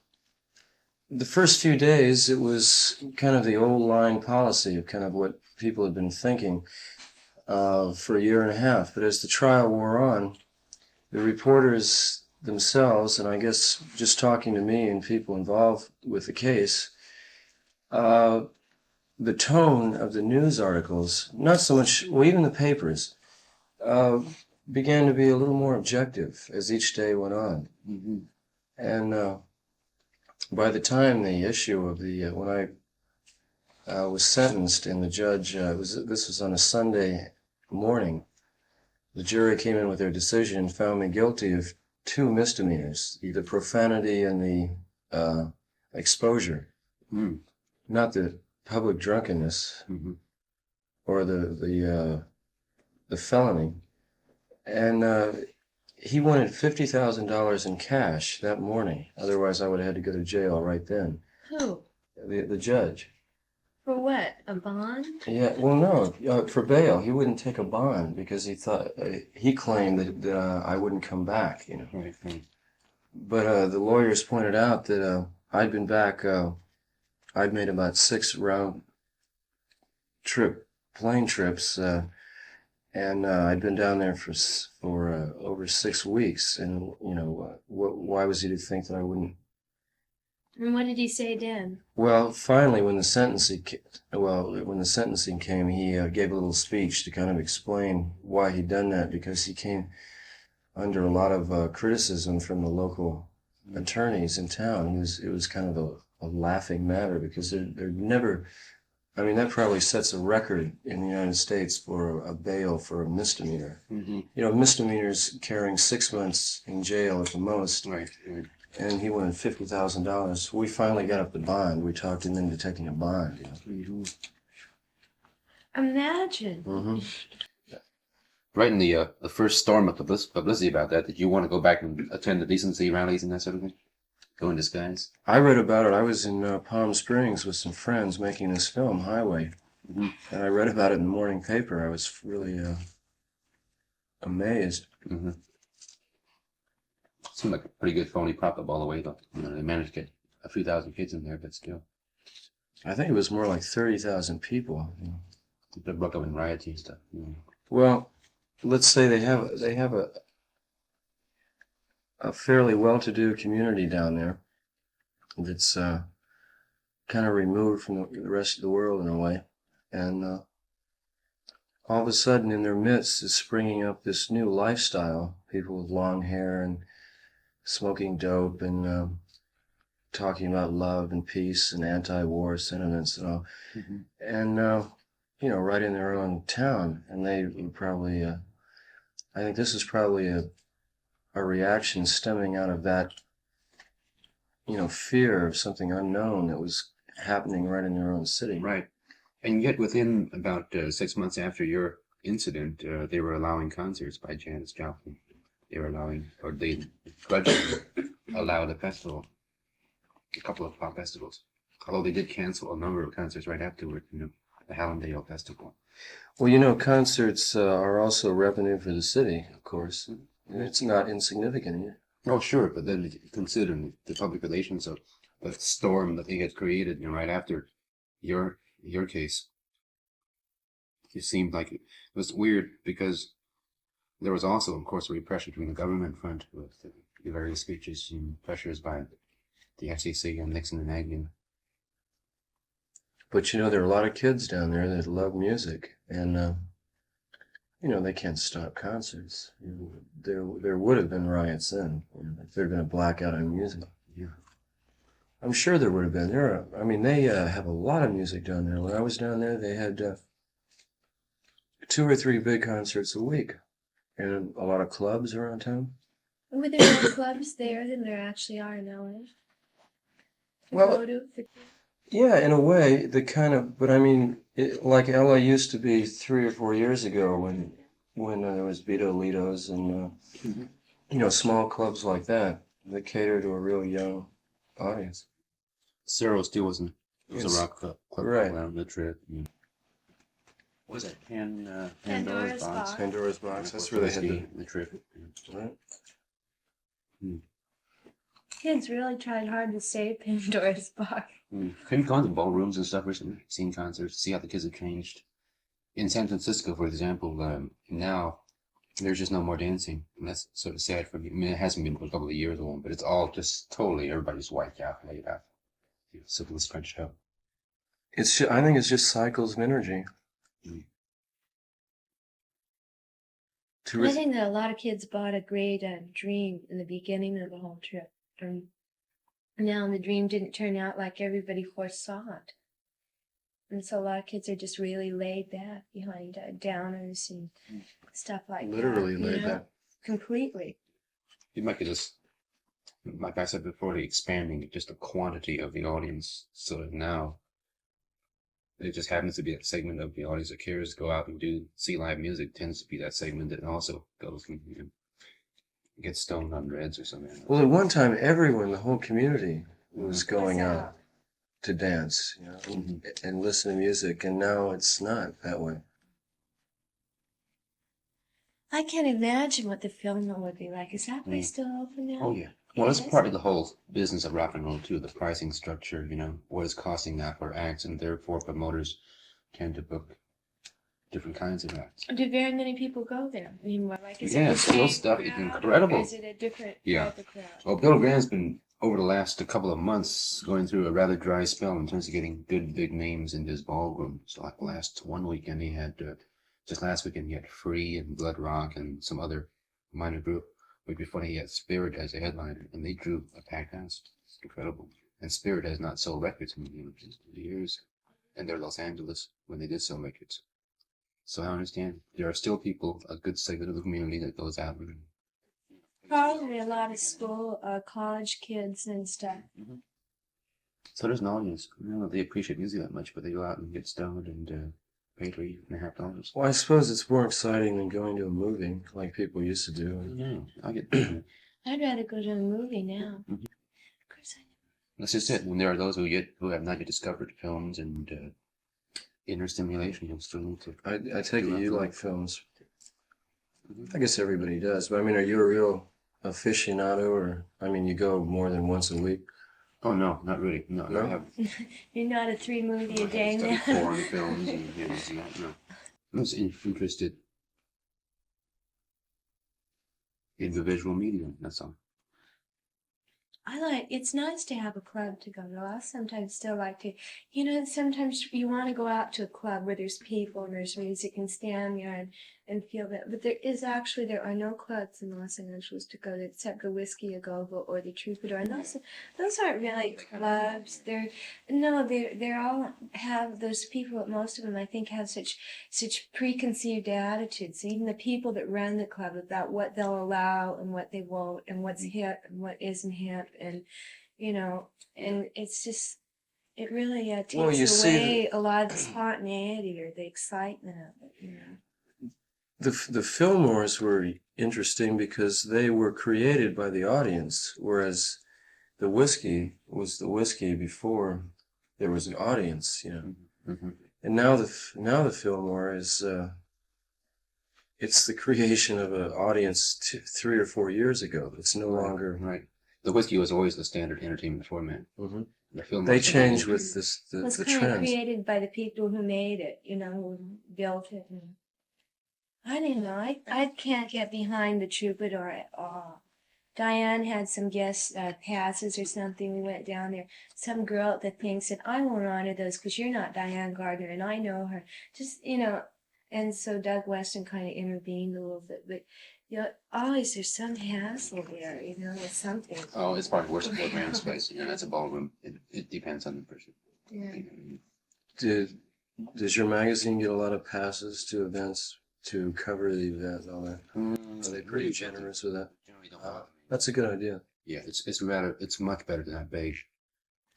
the first few days, it was kind of the old line policy of kind of what people had been thinking for a year and a half. But as the trial wore on, the reporters themselves, and I guess just talking to me and people involved with the case, the tone of the news articles, not so much, well, even the papers, began to be a little more objective as each day went on. And by the time the issue of the, when I was sentenced and the judge, this was on a Sunday morning, the jury came in with their decision and found me guilty of 2 misdemeanors, the profanity and the exposure, not the public drunkenness or the felony. And he wanted $50,000 in cash that morning. Otherwise, I would have had to go to jail right then. Who? The judge. For what? A bond? Yeah, well, no, for bail. He wouldn't take a bond because he thought, he claimed that I wouldn't come back, you know. Right. But the lawyers pointed out that I'd been back, I'd made about 6 round-trip plane trips, and I'd been down there for over 6 weeks. And, you know, why was he to think that I wouldn't? And what did he say then? Well, finally, when the sentencing came, he gave a little speech to kind of explain why he'd done that, because he came under a lot of criticism from the local attorneys in town. It was kind of a laughing matter, because they're never, I mean, that probably sets a record in the United States for a bail for a misdemeanor. You know, misdemeanors carrying 6 months in jail at the most. Right. And he wanted $50,000. We finally got up the bond. We talked him into taking a bond. You know? Imagine. right in the first storm of publicity about that, did you want to go back and attend the decency rallies and that sort of thing? Go in disguise? I read about it. I was in Palm Springs with some friends making this film, Highway. Mhm. And I read about it in the morning paper. I was really amazed. Mm-hmm. Seemed like a pretty good phony prop up all the way, though. You know, they managed to get a few thousand kids in there, but still. I think it was more like 30,000 people. They broke up in riots and stuff. You know. Well, let's say they have a fairly well-to-do community down there that's kind of removed from the rest of the world in a way, and all of a sudden in their midst is springing up this new lifestyle. People with long hair and smoking dope and talking about love and peace and anti-war sentiments and all, and you know, right in their own town. And they were probably, I think this is probably a reaction stemming out of that, you know, fear of something unknown that was happening right in their own city. Right. And yet within about 6 months after your incident, they were allowing concerts by Janis Joplin. They were allowing, or they grudgingly allowed a couple of pop festivals. Although they did cancel a number of concerts right afterward, you know, the Hallandale Festival. Well, you know, concerts are also revenue for the city, of course. It's not insignificant either. Oh, sure, but then considering the public relations of the storm that they had created, you know, right after your case, it seemed like it was weird because there was also, of course, repression from the government front with the various speeches and pressures by the FCC and Nixon and Agnew. But you know, there are a lot of kids down there that love music, and you know, they can't stop concerts. You know, there would have been riots then, you know, if there had been a blackout on music. Yeah. I'm sure there would have been. I mean, they have a lot of music down there. When I was down there, they had 2 or 3 big concerts a week, and a lot of clubs around town. Were there more clubs there than there actually are in LA? Well, yeah, in a way, but I mean, like LA used to be 3 or 4 years ago when there was Vito Litos and, you know, small clubs like that cater to a really young audience. Cyril still was a rock club right around the trip. Yeah. Was it Pandora's Pandora's Box? Box. Pandora's Box, that's where they had the trip. right? Kids really tried hard to save Pandora's Box. Have you gone to ballrooms and stuff recently? Seen concerts? See how the kids have changed? In San Francisco, for example, now there's just no more dancing. And that's sort of sad for me. I mean, it hasn't been for a couple of years old, but it's all just totally, everybody's wiped out, laid out. Simple scrunched up. I think it's just cycles of energy. I think that a lot of kids bought a great dream in the beginning of the whole trip. And now the dream didn't turn out like everybody foresaw it. And so a lot of kids are just really laid back behind downers and stuff like Literally that. laid back. Completely. You might get this, like I said before, the expanding just the quantity of the audience. So that now it just happens to be that segment of the audience that cares to go out and see live music tends to be that segment that also goes and get stoned on Reds or something. Well, at one time, everyone, the whole community, was going out to dance, you know, and listen to music, and now it's not that way. I can't imagine what the film would be like. Is that place still open now? Oh, yeah. Well, it's part of the whole business of rock and roll, too, the pricing structure, you know, what it's costing now for acts, and therefore promoters tend to book different kinds of acts. Do very many people go there? I mean, is it Yeah, the still same stuff is crowd, incredible. Or is it a different type of crowd? Well, Bill Graham's been, over the last couple of months, going through a rather dry spell in terms of getting good big names in his ballroom. So like last one weekend he had, just last weekend he had Free and Blood Rock and some other minor group. But before he had Spirit as a headliner, and they drew a packed house. It's incredible. And Spirit has not sold records in years. And they're Los Angeles when they did sell records. So I understand there are still people, a good segment of the community that goes out and Probably a lot of college kids and stuff. So there's an audience. I don't know if they appreciate music that much, but they go out and get stoned and pay $3.50. Well, I suppose it's more exciting than going to a movie like people used to do. No, I get. I'd rather go to a movie now. Mhm. Of course I That's just it. When there are those who have not yet discovered films and inner stimulation, you'll still need to. I take it you like films. Mhm. I guess everybody does, but I mean, are you a real aficionado, or I mean, you go more than once a week? Oh no, not really. No, No? I have. You're not a 3 movie a day studied man. foreign films and things and that. No, I'm just interested in the visual medium. That's all. It's nice to have a club to go to. I sometimes still like to, sometimes you want to go out to a club where there's people and there's music and stand there and feel that. But there are no clubs in Los Angeles to go to except the Whiskey A Go-Go or the Troubadour. And those aren't really clubs. They're all have those people, most of them I think have such preconceived attitudes. Even the people that run the club about what they'll allow and what they won't and what's hip and what isn't hip and it's just it really takes Well, you see away a lot of the spontaneity or the excitement of it. The Fillmores were interesting because they were created by the audience, whereas the whiskey was the whiskey before there was an audience, Mm-hmm. And now the Fillmore is it's the creation of an audience 3 or 4 years ago. It's no longer Right. The whiskey was always the standard entertainment format. Mhm. The film They was- changed with this It was the kind of trends. created by the people who made it, who built it. And I don't know. I can't get behind the Troubadour at all. Diane had some guest passes or something. We went down there. Some girl at the thing said, I won't honor those because you're not Diane Gardner and I know her. And so Doug Weston kind of intervened a little bit. But, always there's some hassle there, with something. Oh, it's probably worse than the grand space. That's a ballroom. It depends on the person. Yeah. Does your magazine get a lot of passes to events to cover the event and all that? Are they pretty generous with that? Generally don't bother me. That's a good idea. Yeah, it's much better than that beige.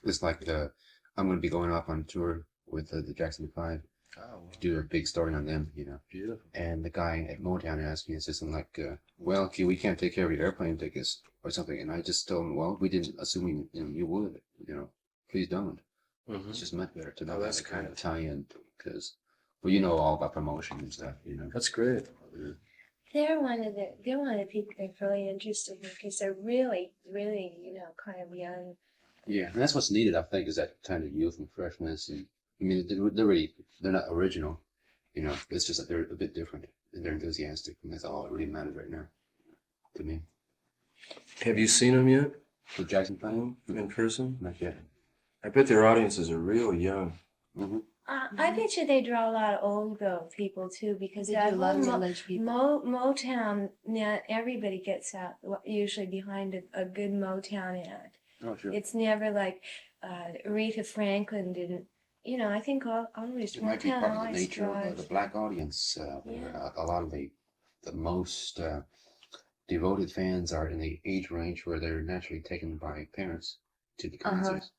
It's like I'm going to be going off on tour with the Jackson 5 Oh, to do a big story on them, beautiful. And the guy at Motown asked me, it's something like, well, we can't take care of your airplane tickets or something. And I just told him, well, we didn't assume you would, please don't. Mm-hmm. It's just much better to know that's that kind cool. of tie-in because, well, you know all about promotion and stuff, That's great. They're one of the people that's really interested in because they're really, really, kind of young. Yeah, and that's what's needed, I think, is that kind of youth and freshness. And I mean, they're not original, it's just that they're a bit different and they're enthusiastic, and that's all that really matters right now to me. Have you seen them yet? The Jackson 5? In person? Not yet. I bet their audiences are real young. Mm-hmm. I bet you they draw a lot of old people too because They that do a lot of whole middle-aged people. Motown, now everybody gets out usually behind a good Motown act. Oh, sure. It's never like Aretha Franklin didn't. I think always It might be Motown part of the always nature of draws. the black audience. Where a lot of the most devoted fans are in the age range where they're naturally taken by parents to the concerts.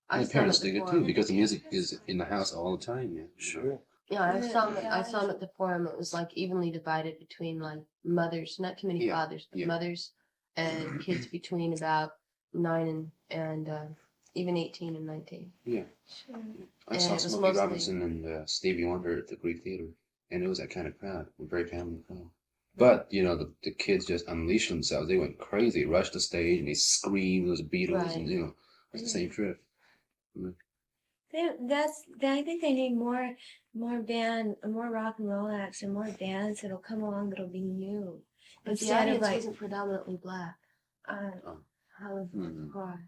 And the parents dig it too because the music is in the house all the time. Yeah, Sure. Yeah, I saw them at the forum. It was like evenly divided between like mothers, not too many Yeah, fathers, but yeah. mothers and kids between about 9 and even 18 and 19. Yeah. Sure. I And saw it was Smokey mostly- Robinson and Stevie Wonder at the Greek Theater, and it was that kind of crowd, a very family crowd. But the kids just unleashed themselves. They went crazy, rushed the stage, and they screamed. Those Beatles, Right. and it's the same trip. I think they need more rock and roll acts and more bands that'll come along that'll be new. But the Instead of audience like wasn't predominantly black. Oh. how Mhm.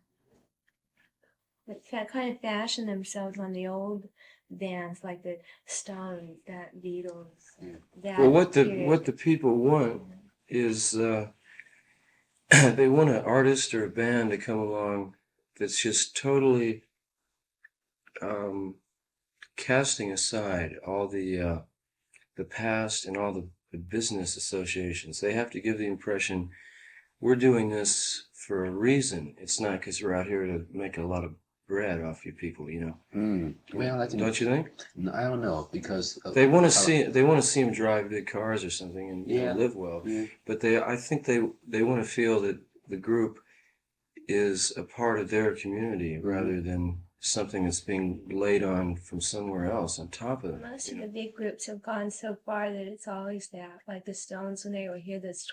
that kind of fashion themselves on the old bands like the Stones, that Beatles. Yeah. That Well, what period. the people want is they want an artist or a band to come along that's just totally casting aside all the past and all the business associations. They have to give the impression we're doing this for a reason. It's not because we're out here to make a lot of bread off you people, you know. Well, that's Don't you think? No, I don't know because They want to see him drive big cars or something and live well. Yeah. But I think they want to feel that the group is a part of their community rather than something that's being laid on from somewhere else on top of them. Most of the big groups have gone so far that it's always that. Like the Stones when they were here, this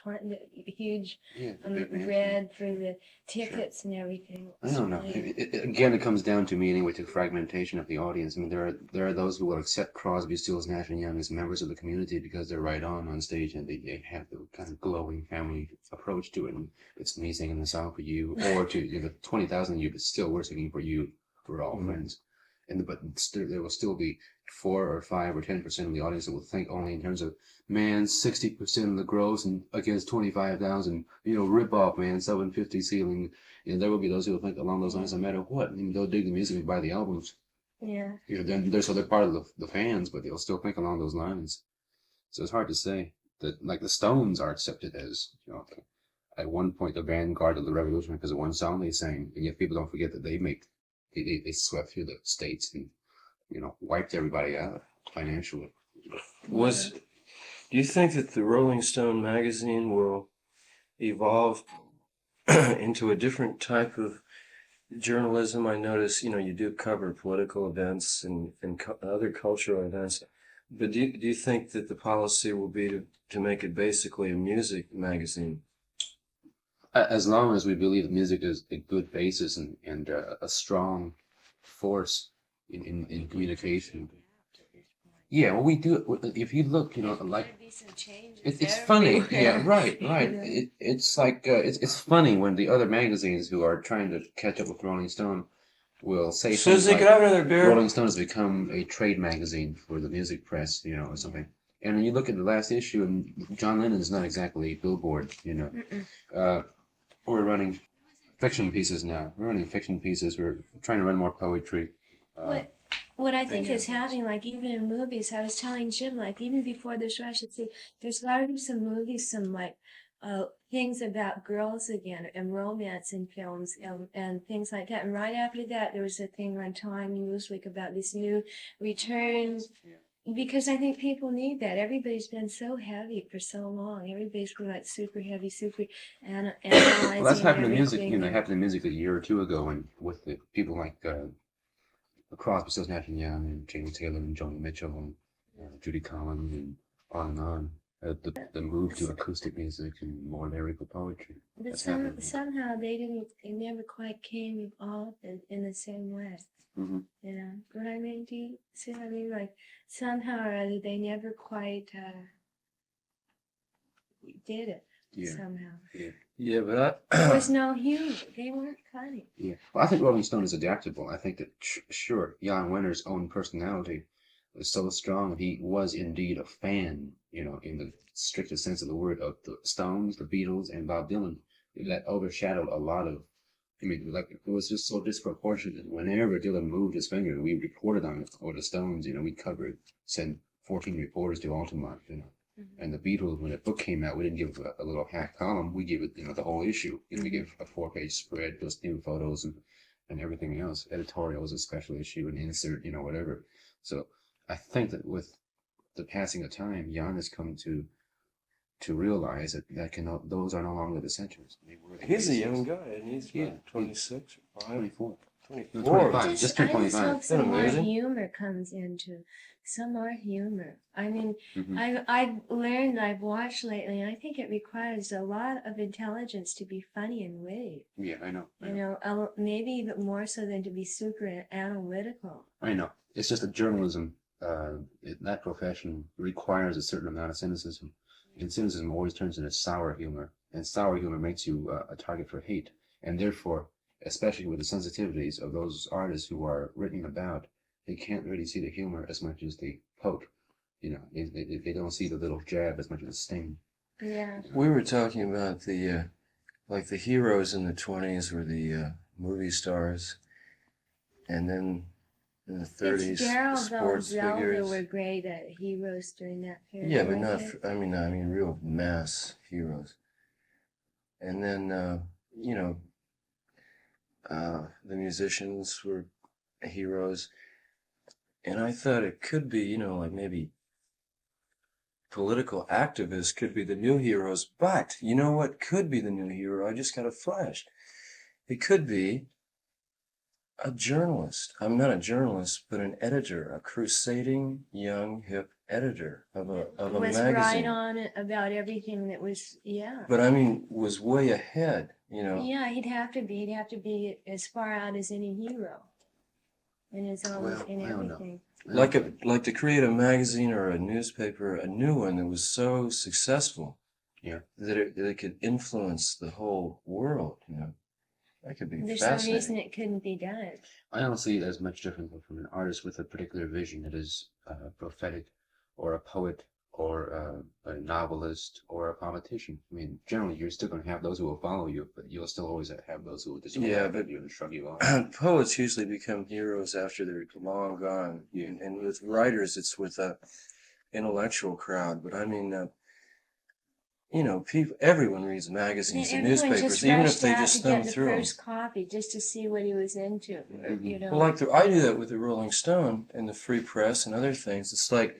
huge red for the tickets and everything. I don't know. Again, it comes down to me anyway to fragmentation of the audience. I mean, there are those who will accept Crosby, Stills, Nash and Young as members of the community because they're right on stage and they have the kind of glowing family approach to it. And it's me singing the song for you, or to the 20,000 of you, but still we're singing for you. We're all friends, but there will still be 4 or 5 or 10% of the audience that will think only in terms of 60% of the gross and against 25,000. Rip off, man, 750 ceiling. There will be those who will think along those lines no matter what. I mean, they'll dig the music and buy the albums. Yeah. Then they're part of the fans, but they'll still think along those lines. So it's hard to say that like the Stones are accepted as at one point the vanguard of the revolution because of one song they sang, and yet people don't forget that they swept through the states and wiped everybody out financially. Do you think that the Rolling Stone magazine will evolve into a different type of journalism? I notice you do cover political events and other cultural events, but do you think that the policy will be to make it basically a music magazine? As long as we believe that music is a good basis and a strong force in communication. Yeah, well, we do. If you look, like it's funny. Yeah, right. It's like it's funny when the other magazines who are trying to catch up with Rolling Stone will say things Susie, like, can I have another beer? Rolling Stone has become a trade magazine for the music press, or something. And when you look at the last issue, and John Lennon is not exactly Billboard, We're running fiction pieces now. We're trying to run more poetry. What I think is happening, like even in movies, I was telling Jim, like even before this rush, there's a lot of some movies, some like things about girls again and romance in films and things like that. And right after that, there was a thing on Time Newsweek about this new returns. Because I think people need that. Everybody's been so heavy for so long. Everybody's been like super heavy, super analyzing. Well, that's happened to music. everything. It happened to music a year or two ago, and with the people like Crosby, Stills, Nash and Young, and Jamie Taylor, and Joni Mitchell, and Judy Collins, and on. The move to acoustic music and more lyrical poetry. But somehow they never quite came off in the same way. Mm-hmm. Yeah, what I mean, do you see what I mean? Like somehow or other, they never quite did it. Yeah. Somehow. Yeah, but There was no humor. They weren't funny. Yeah. Well, I think Rolling Stone is adaptable. I think that sure, Jan Wenner's own personality was so strong. He was indeed a fan, in the strictest sense of the word, of the Stones, the Beatles, and Bob Dylan. That overshadowed a lot of. It was just so disproportionate. Whenever Dylan moved his finger, we reported on it. Or the Stones, we covered, sent 14 reporters to Altamont, And the Beatles, when the book came out, we didn't give a little half column. We gave it, the whole issue. We gave a 4-page spread, plus new photos and everything else. Editorial was a special issue, an insert, whatever. So I think that with the passing of time, Jan has come to realize that those are no longer the essentials. he's a young guy, and he's 26 or 24. 24. 25. Just turned I just 25. hope some more Amazing. humor comes into some more humor. I mean, Mhm. I've watched lately, and I think it requires a lot of intelligence to be funny and witty. Yeah, I know. Maybe even more so than to be super analytical. I know. It's just that journalism, that profession requires a certain amount of cynicism. And cynicism always turns into sour humor. And sour humor makes you a target for hate. And therefore, especially with the sensitivities of those artists who are written about, they can't really see the humor as much as the poke. They don't see the little jab as much as the sting. Yeah. We were talking about the heroes in the 20s were the movie stars, and then in the 30s, Fitzgerald, sports Zelda figures. were great heroes during that period. Yeah, but not. weren't I mean, real mass heroes. And then, The musicians were heroes. And I thought it could be, you know, like maybe political activists could be the new heroes. But you know what could be the new hero? I just got a flash. It could be a journalist. I'm not a journalist, but an editor, a crusading young hip editor of a was magazine. right on it about everything that was, yeah. But I mean, was way ahead, you know. Yeah, he'd have to be. He'd have to be as far out as any hero. And it's always Well, in I don't know. everything. Like to create a magazine or a newspaper, a new one that was so successful, Yeah. that it could influence the whole world, you know. That could be There's no reason fascinating. it couldn't be done. I don't see it as much different from an artist with a particular vision that is prophetic, or a poet, or a novelist, or a politician. I mean, generally, you're still going to have those who will follow you, but you'll still always have those who will just Yeah, laugh but at you and shrug you off. Poets usually become heroes after they're long gone. Yeah. And with writers, it's with a intellectual crowd. But I mean, you know, everyone reads magazines and Everyone newspapers, just even if rushed they out just to thumb get the through them. first copy just to see what he was into. You know. Well, like I do that with the Rolling Stone and the Free Press and other things. It's like,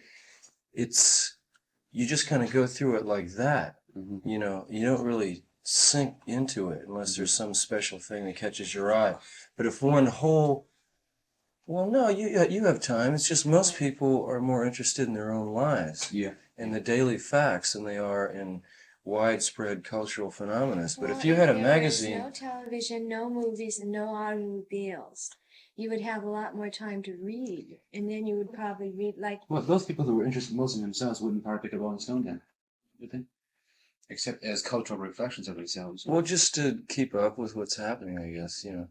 you just kind of go through it like that. Mm-hmm. You know, you don't really sink into it unless there's some special thing that catches your eye. But if one whole, well, no, you have time. It's just most people are more interested in their own lives Yeah. and the daily facts than they are in widespread cultural phenomena. But Well, if you had a there was magazine, no television, no movies, and no automobiles, you would have a lot more time to read, and then you would probably read like. Well, those people who were interested most in themselves wouldn't probably pick a Rolling Stone then, would they? Except as cultural reflections of themselves. well, just to keep up with what's happening, I guess, you know.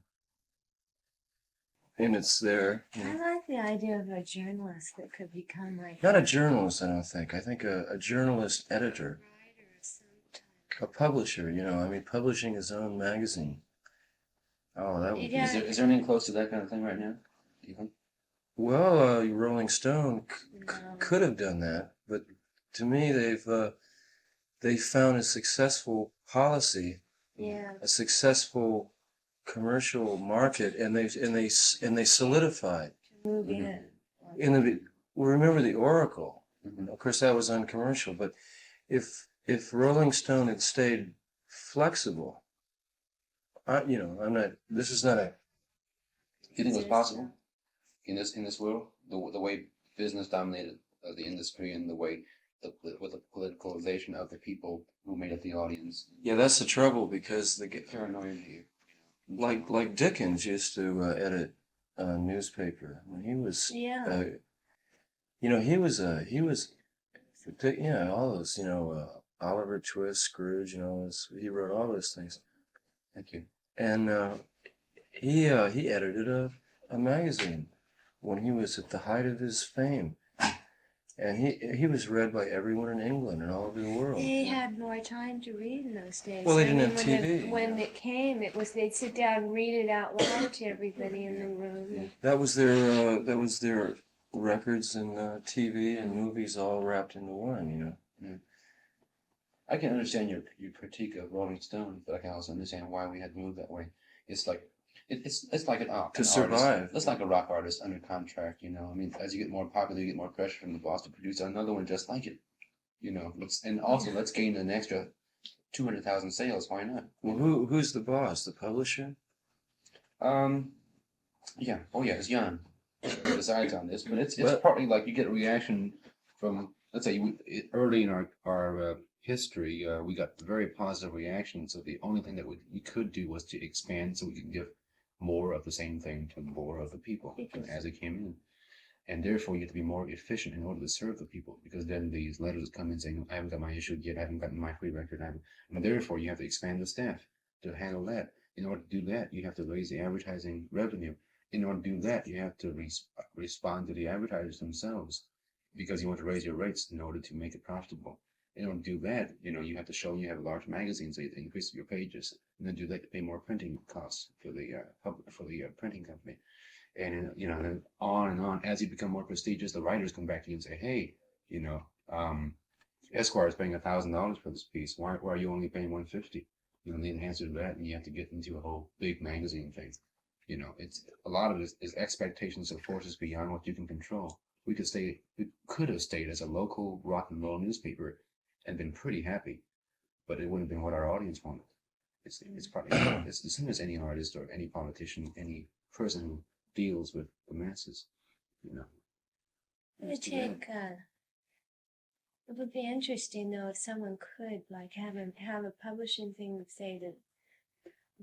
And it's there. You know. I like the idea of a journalist that could become like. Not a journalist, I don't think. I think a journalist editor, writer of some type. a publisher, you know, I mean, publishing his own magazine. Oh, that would be. Yeah. Is there anything close to that kind of thing right now? Do you think? Well, Rolling Stone No. could have done that, but to me, they found a successful policy, Yeah. a successful commercial market, and they solidified. Move in. Well, remember the Oracle. Mm-hmm. Of course, that was uncommercial, but if Rolling Stone had stayed flexible, this is not a. Do you think it was possible in this world, the way business dominated the industry and the way with the politicalization of the people who made up the audience? Yeah, that's the trouble because Paranoid here. like Dickens used to edit a newspaper when he was. Yeah. He was all those, Oliver Twist, Scrooge, he wrote all those things. Thank you. And he edited a magazine when he was at the height of his fame. And he was read by everyone in England and all over the world. They had more time to read in those days. Well, they I didn't mean, have TV. When it came, they'd sit down and read it out loud to everybody in the room. That was their records and TV and movies all wrapped into one, you know. Yeah. I can understand your critique of Rolling Stone, but I can also understand why we had to move that way. It's like it's like an survive. artist. It's like a rock artist under contract, you know. I mean, as you get more popular, you get more pressure from the boss to produce another one just like it. You know, let's gain an extra 200,000 sales. Why not? Well, who's the boss? The publisher? Yeah. Oh yeah, it's Jan who decides on this, but it's Well- partly like you get a reaction from, let's say, early in our history, we got very positive reactions. So the only thing that we could do was to expand so we could give more of the same thing to more of the people as it came in. And therefore, you have to be more efficient in order to serve the people, because then these letters come in saying, I haven't got my issue yet, I haven't gotten my free record, and therefore you have to expand the staff to handle that. In order to do that, you have to raise the advertising revenue. In order to do that, you have to respond to the advertisers themselves, because you want to raise your rates in order to make it profitable. In order to do that, you have to show you have a large magazine, so you increase your pages, and then do that to pay more printing costs for the printing company. And then on and on. As you become more prestigious, the writers come back to you and say, "Hey, Esquire is paying $1,000 for this piece. Why are you only paying $150? You know, the answer to that, and you have to get into a whole big magazine thing. You know, it's a lot of it is expectations of forces beyond what you can control. We could have stayed as a local rock and roll newspaper and been pretty happy, but it wouldn't have been what our audience wanted. It's probably it's the same as any artist or any politician, any person who deals with the masses. You know. It would be interesting though if someone could like have a publishing thing that say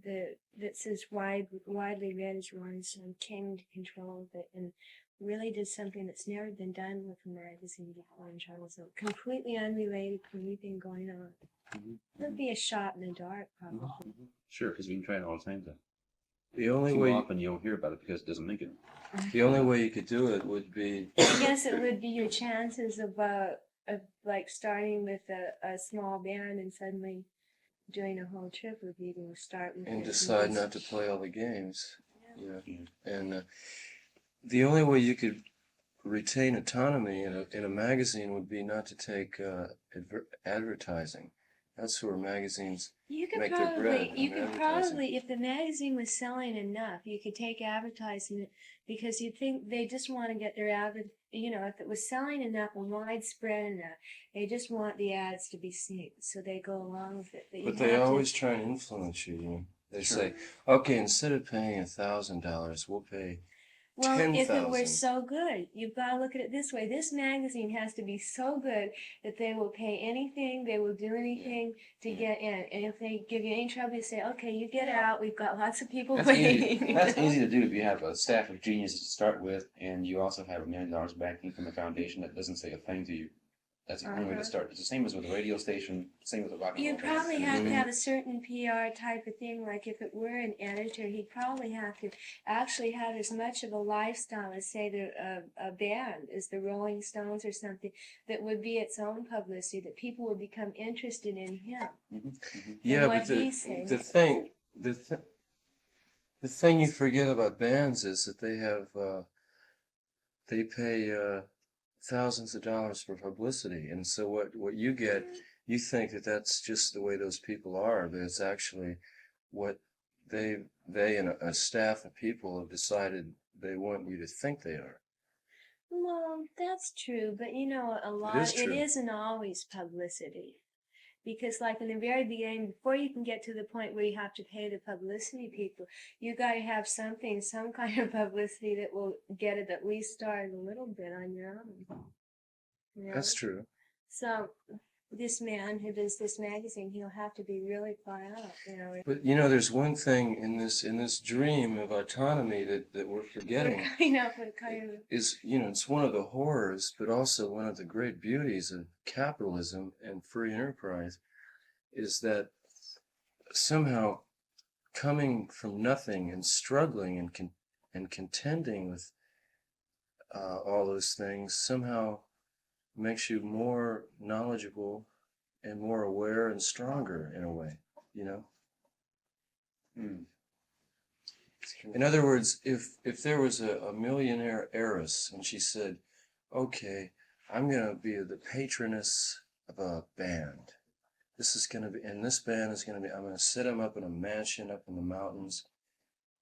that says widely read as Morrison came into control of it and really did something that's never been done with a magazine before in journalism, completely unrelated to anything going on. It would be a shot in the dark, probably. Sure, because we can try it all the time. Then The only too way often you don't hear about it because it doesn't make it. the only way you could do it would be I guess it would be your chances of like starting with a small band and suddenly doing a whole trip would be to start with and it decide not to play all the games. Yeah. And the only way you could retain autonomy in a magazine would be not to take advertising. That's where magazines You could make their bread. probably, you on could advertising. probably, if the magazine was selling enough, you could take advertising it because you'd think they just want to get their if it was selling enough and widespread enough, they just want the ads to be seen, so they go along with it. But they always try and influence you. You know? They say, okay, instead of paying $1,000, we'll pay Well, if it were 10,000. so good, you've got to look at it this way. This magazine has to be so good that they will pay anything, they will do anything to get in. And if they give you any trouble, you say, okay, you get out. We've got lots of people waiting. That's easy to do if you have a staff of geniuses to start with, and you also have $1 million backing from a foundation that doesn't say a thing to you. That's the only way to start. It's the same as with a radio station, same with a rock and roll You'd band. probably have to have a certain PR type of thing. Like if it were an editor, he'd probably have to actually have as much of a lifestyle as, say, a band, as the Rolling Stones or something, that would be its own publicity, that people would become interested in him. Yeah, what but the he's saying. the thing you forget about bands is that they pay thousands of dollars for publicity, and so what you get, you think that that's just the way those people are, but it's actually what they and a staff of people have decided they want you to think they are. Well, that's true, but it isn't always publicity. Because like in the very beginning, before you can get to the point where you have to pay the publicity people, you got to have some kind of publicity that will get it at least started a little bit on your own. You know? That's true. So this man who does this magazine, he'll have to be really far out, But there's one thing in this dream of autonomy that we're forgetting. Is it's one of the horrors, but also one of the great beauties of capitalism and free enterprise, is that somehow coming from nothing and struggling and contending with all those things somehow makes you more knowledgeable and more aware and stronger in a way, In other words, if there was a millionaire heiress and she said, okay, I'm going to be the patroness of a band. This band is going to be, I'm going to set them up in a mansion up in the mountains.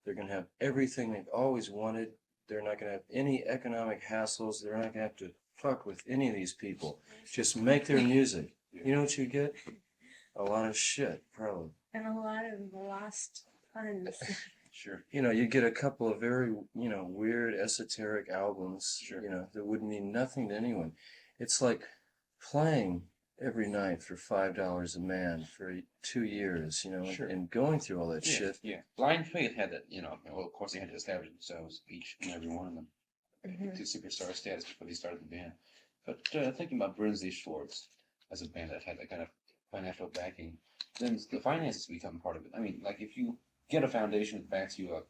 They're going to have everything they've always wanted. They're not going to have any economic hassles. They're not going to have to fuck with any of these people. Just make their music. You know what you get? A lot of shit, probably. And a lot of lost funds. Sure. You get a couple of very, weird esoteric albums, that would mean nothing to anyone. It's like playing every night for $5 a man for 2 years, and going through all that shit. Yeah. Blind Faith had that, well, of course they had to establish themselves, each and every one of them, to superstar status before they started the band. But thinking about Brinsley Schwartz as a band that had that kind of financial backing, then the finances become part of it. I mean, like if you get a foundation that backs you up,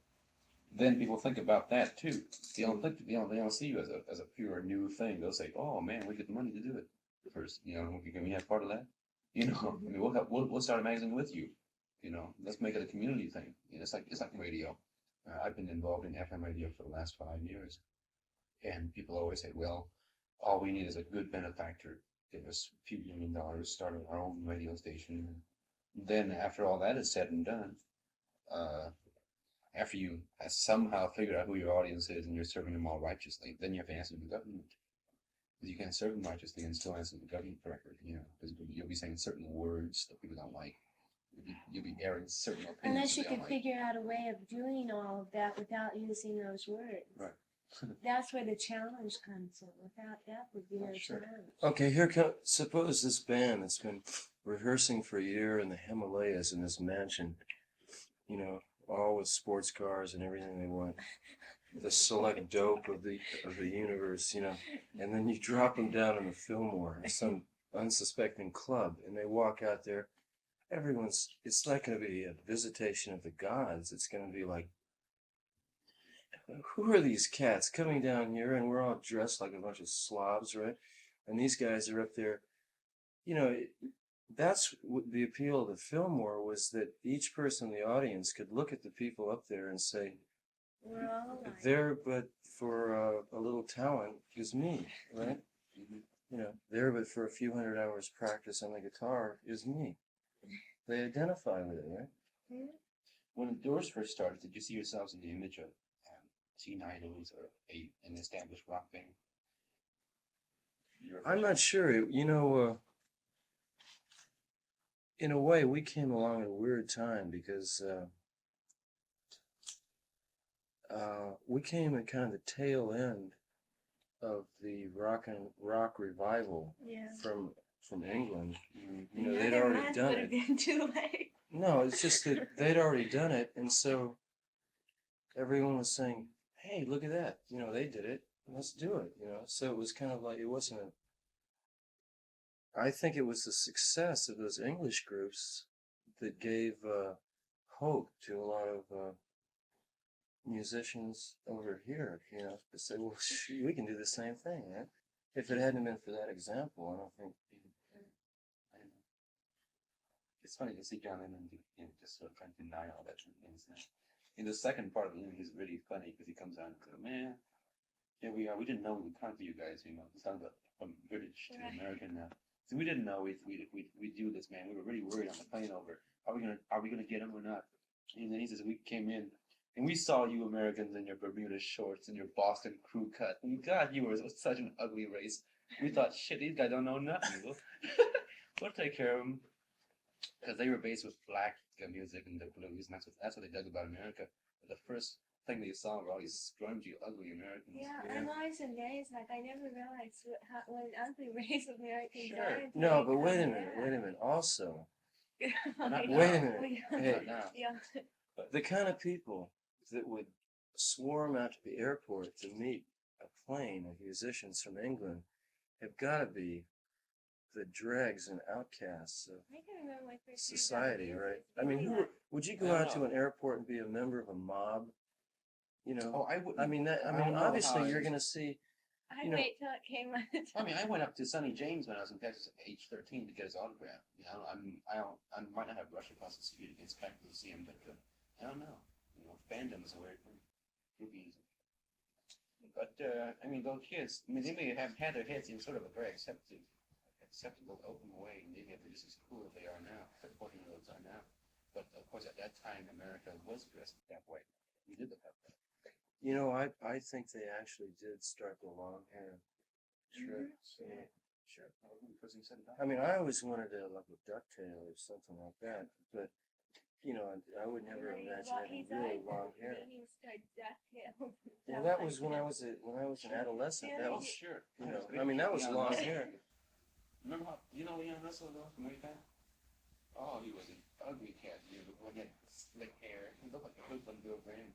then people think about that too. They don't see you as a pure new thing. They'll say, "Oh man, we get the money to do it first. Can we have part of that? I mean, we'll start a magazine with you. Let's make it a community thing. It's like radio. I've been involved in FM radio for the last 5 years, and people always say, "Well, all we need is a good benefactor. Give us a few $1 million, start our own radio station." then after all that is said and done, after you somehow figure out who your audience is and you're serving them all righteously, then you have to answer the government. Because you can't serve them righteously and still answer the government correctly, because you'll be saying certain words that people don't like. You'll be airing certain opinions. Unless you that they can don't like. figure out a way of doing all of that without using those words. Right. That's where the challenge comes in. Without that would be no Sure. challenge. Okay, suppose this band that's been rehearsing for a year in the Himalayas in this mansion, all with sports cars and everything they want, the select dope of the universe, and then you drop them down in the Fillmore, some unsuspecting club, and they walk out there. It's not going to be a visitation of the gods. It's going to be like, who are these cats coming down here? And we're all dressed like a bunch of slobs, right? And these guys are up there. That's what the appeal of the Fillmore was, that each person in the audience could look at the people up there and say, We're all alike. there but for a little talent is me, right? There but for a few hundred hours practice on the guitar is me. They identify with it, right? Yeah. When the Doors first started, did you see yourselves in the image of teen idols or an established rock band? I'm not sure. In a way, we came along at a weird time because we came at kind of the tail end of the rock revival Yeah. from England. Another They'd already month done would have it. been too late. No, it's just that they'd already done it, and so everyone was saying, "Hey, look at that! They did it. Let's do it." So it was kind of like, it wasn't I think it was the success of those English groups that gave hope to a lot of musicians over here, to say, well, shoot, we can do the same thing, right? If it hadn't been for that example, I don't think. I don't know. It's funny to see John Lennon just sort of trying to deny all that things. In the second part of the movie, he's really funny because he comes out and says, "Man, here we are. We didn't know we would come to you guys. It sounds like from British to American now. So we didn't know we do this, man. We were really worried on the plane over. Are we gonna get him or not?" And then he says, "We came in and we saw you Americans in your Bermuda shorts and your Boston crew cut. And God, you were such an ugly race. We thought, shit, these guys don't know nothing. We'll take care of them." Because they were based with black music and the blues, and that's what they dug about America. But the first thing they saw were all these scrungy, ugly Americans. Yeah, I'm always amazed. Like, I never realized what an ugly race of Americans are. until No, they but wait a come minute. Also, back. Not wait a now. minute. Yeah. Hey, Now. Yeah. the kind of people that would swarm out to the airport to meet a plane of musicians from England have got to be the dregs and outcasts of I can remember my first year society, down right? there. I mean, would you go I don't out to know. an airport and be a member of a mob? Oh, I would. I mean, I don't know obviously how you're it- going to see. I'd wait till it came on the I mean, I went up to Sonny James when I was in Texas at age 13 to get his autograph. I might not have rushed across the street against people to see him, but I don't know. Fandom is a weird thing. Groupies. But I mean, those kids. I mean, they may have had their heads in sort of a very acceptable, open way. Maybe if they're just as cool as they are now, as 14-year-olds are now. But of course, at that time, America was dressed that way. We did look up that. I think they actually did start the long hair. Sure. Yeah. Sure. Because he said that. I mean, I always wanted to like a ducktail or something like that, but I would never imagine having really long hair. Well, that was when I was an adolescent. That was Sure. I mean, that was long hair. Remember how, Leon Russell though, from way back? Oh, he was an ugly cat, dude. He had slick hair. He looked like a hoodlum Bill Graham.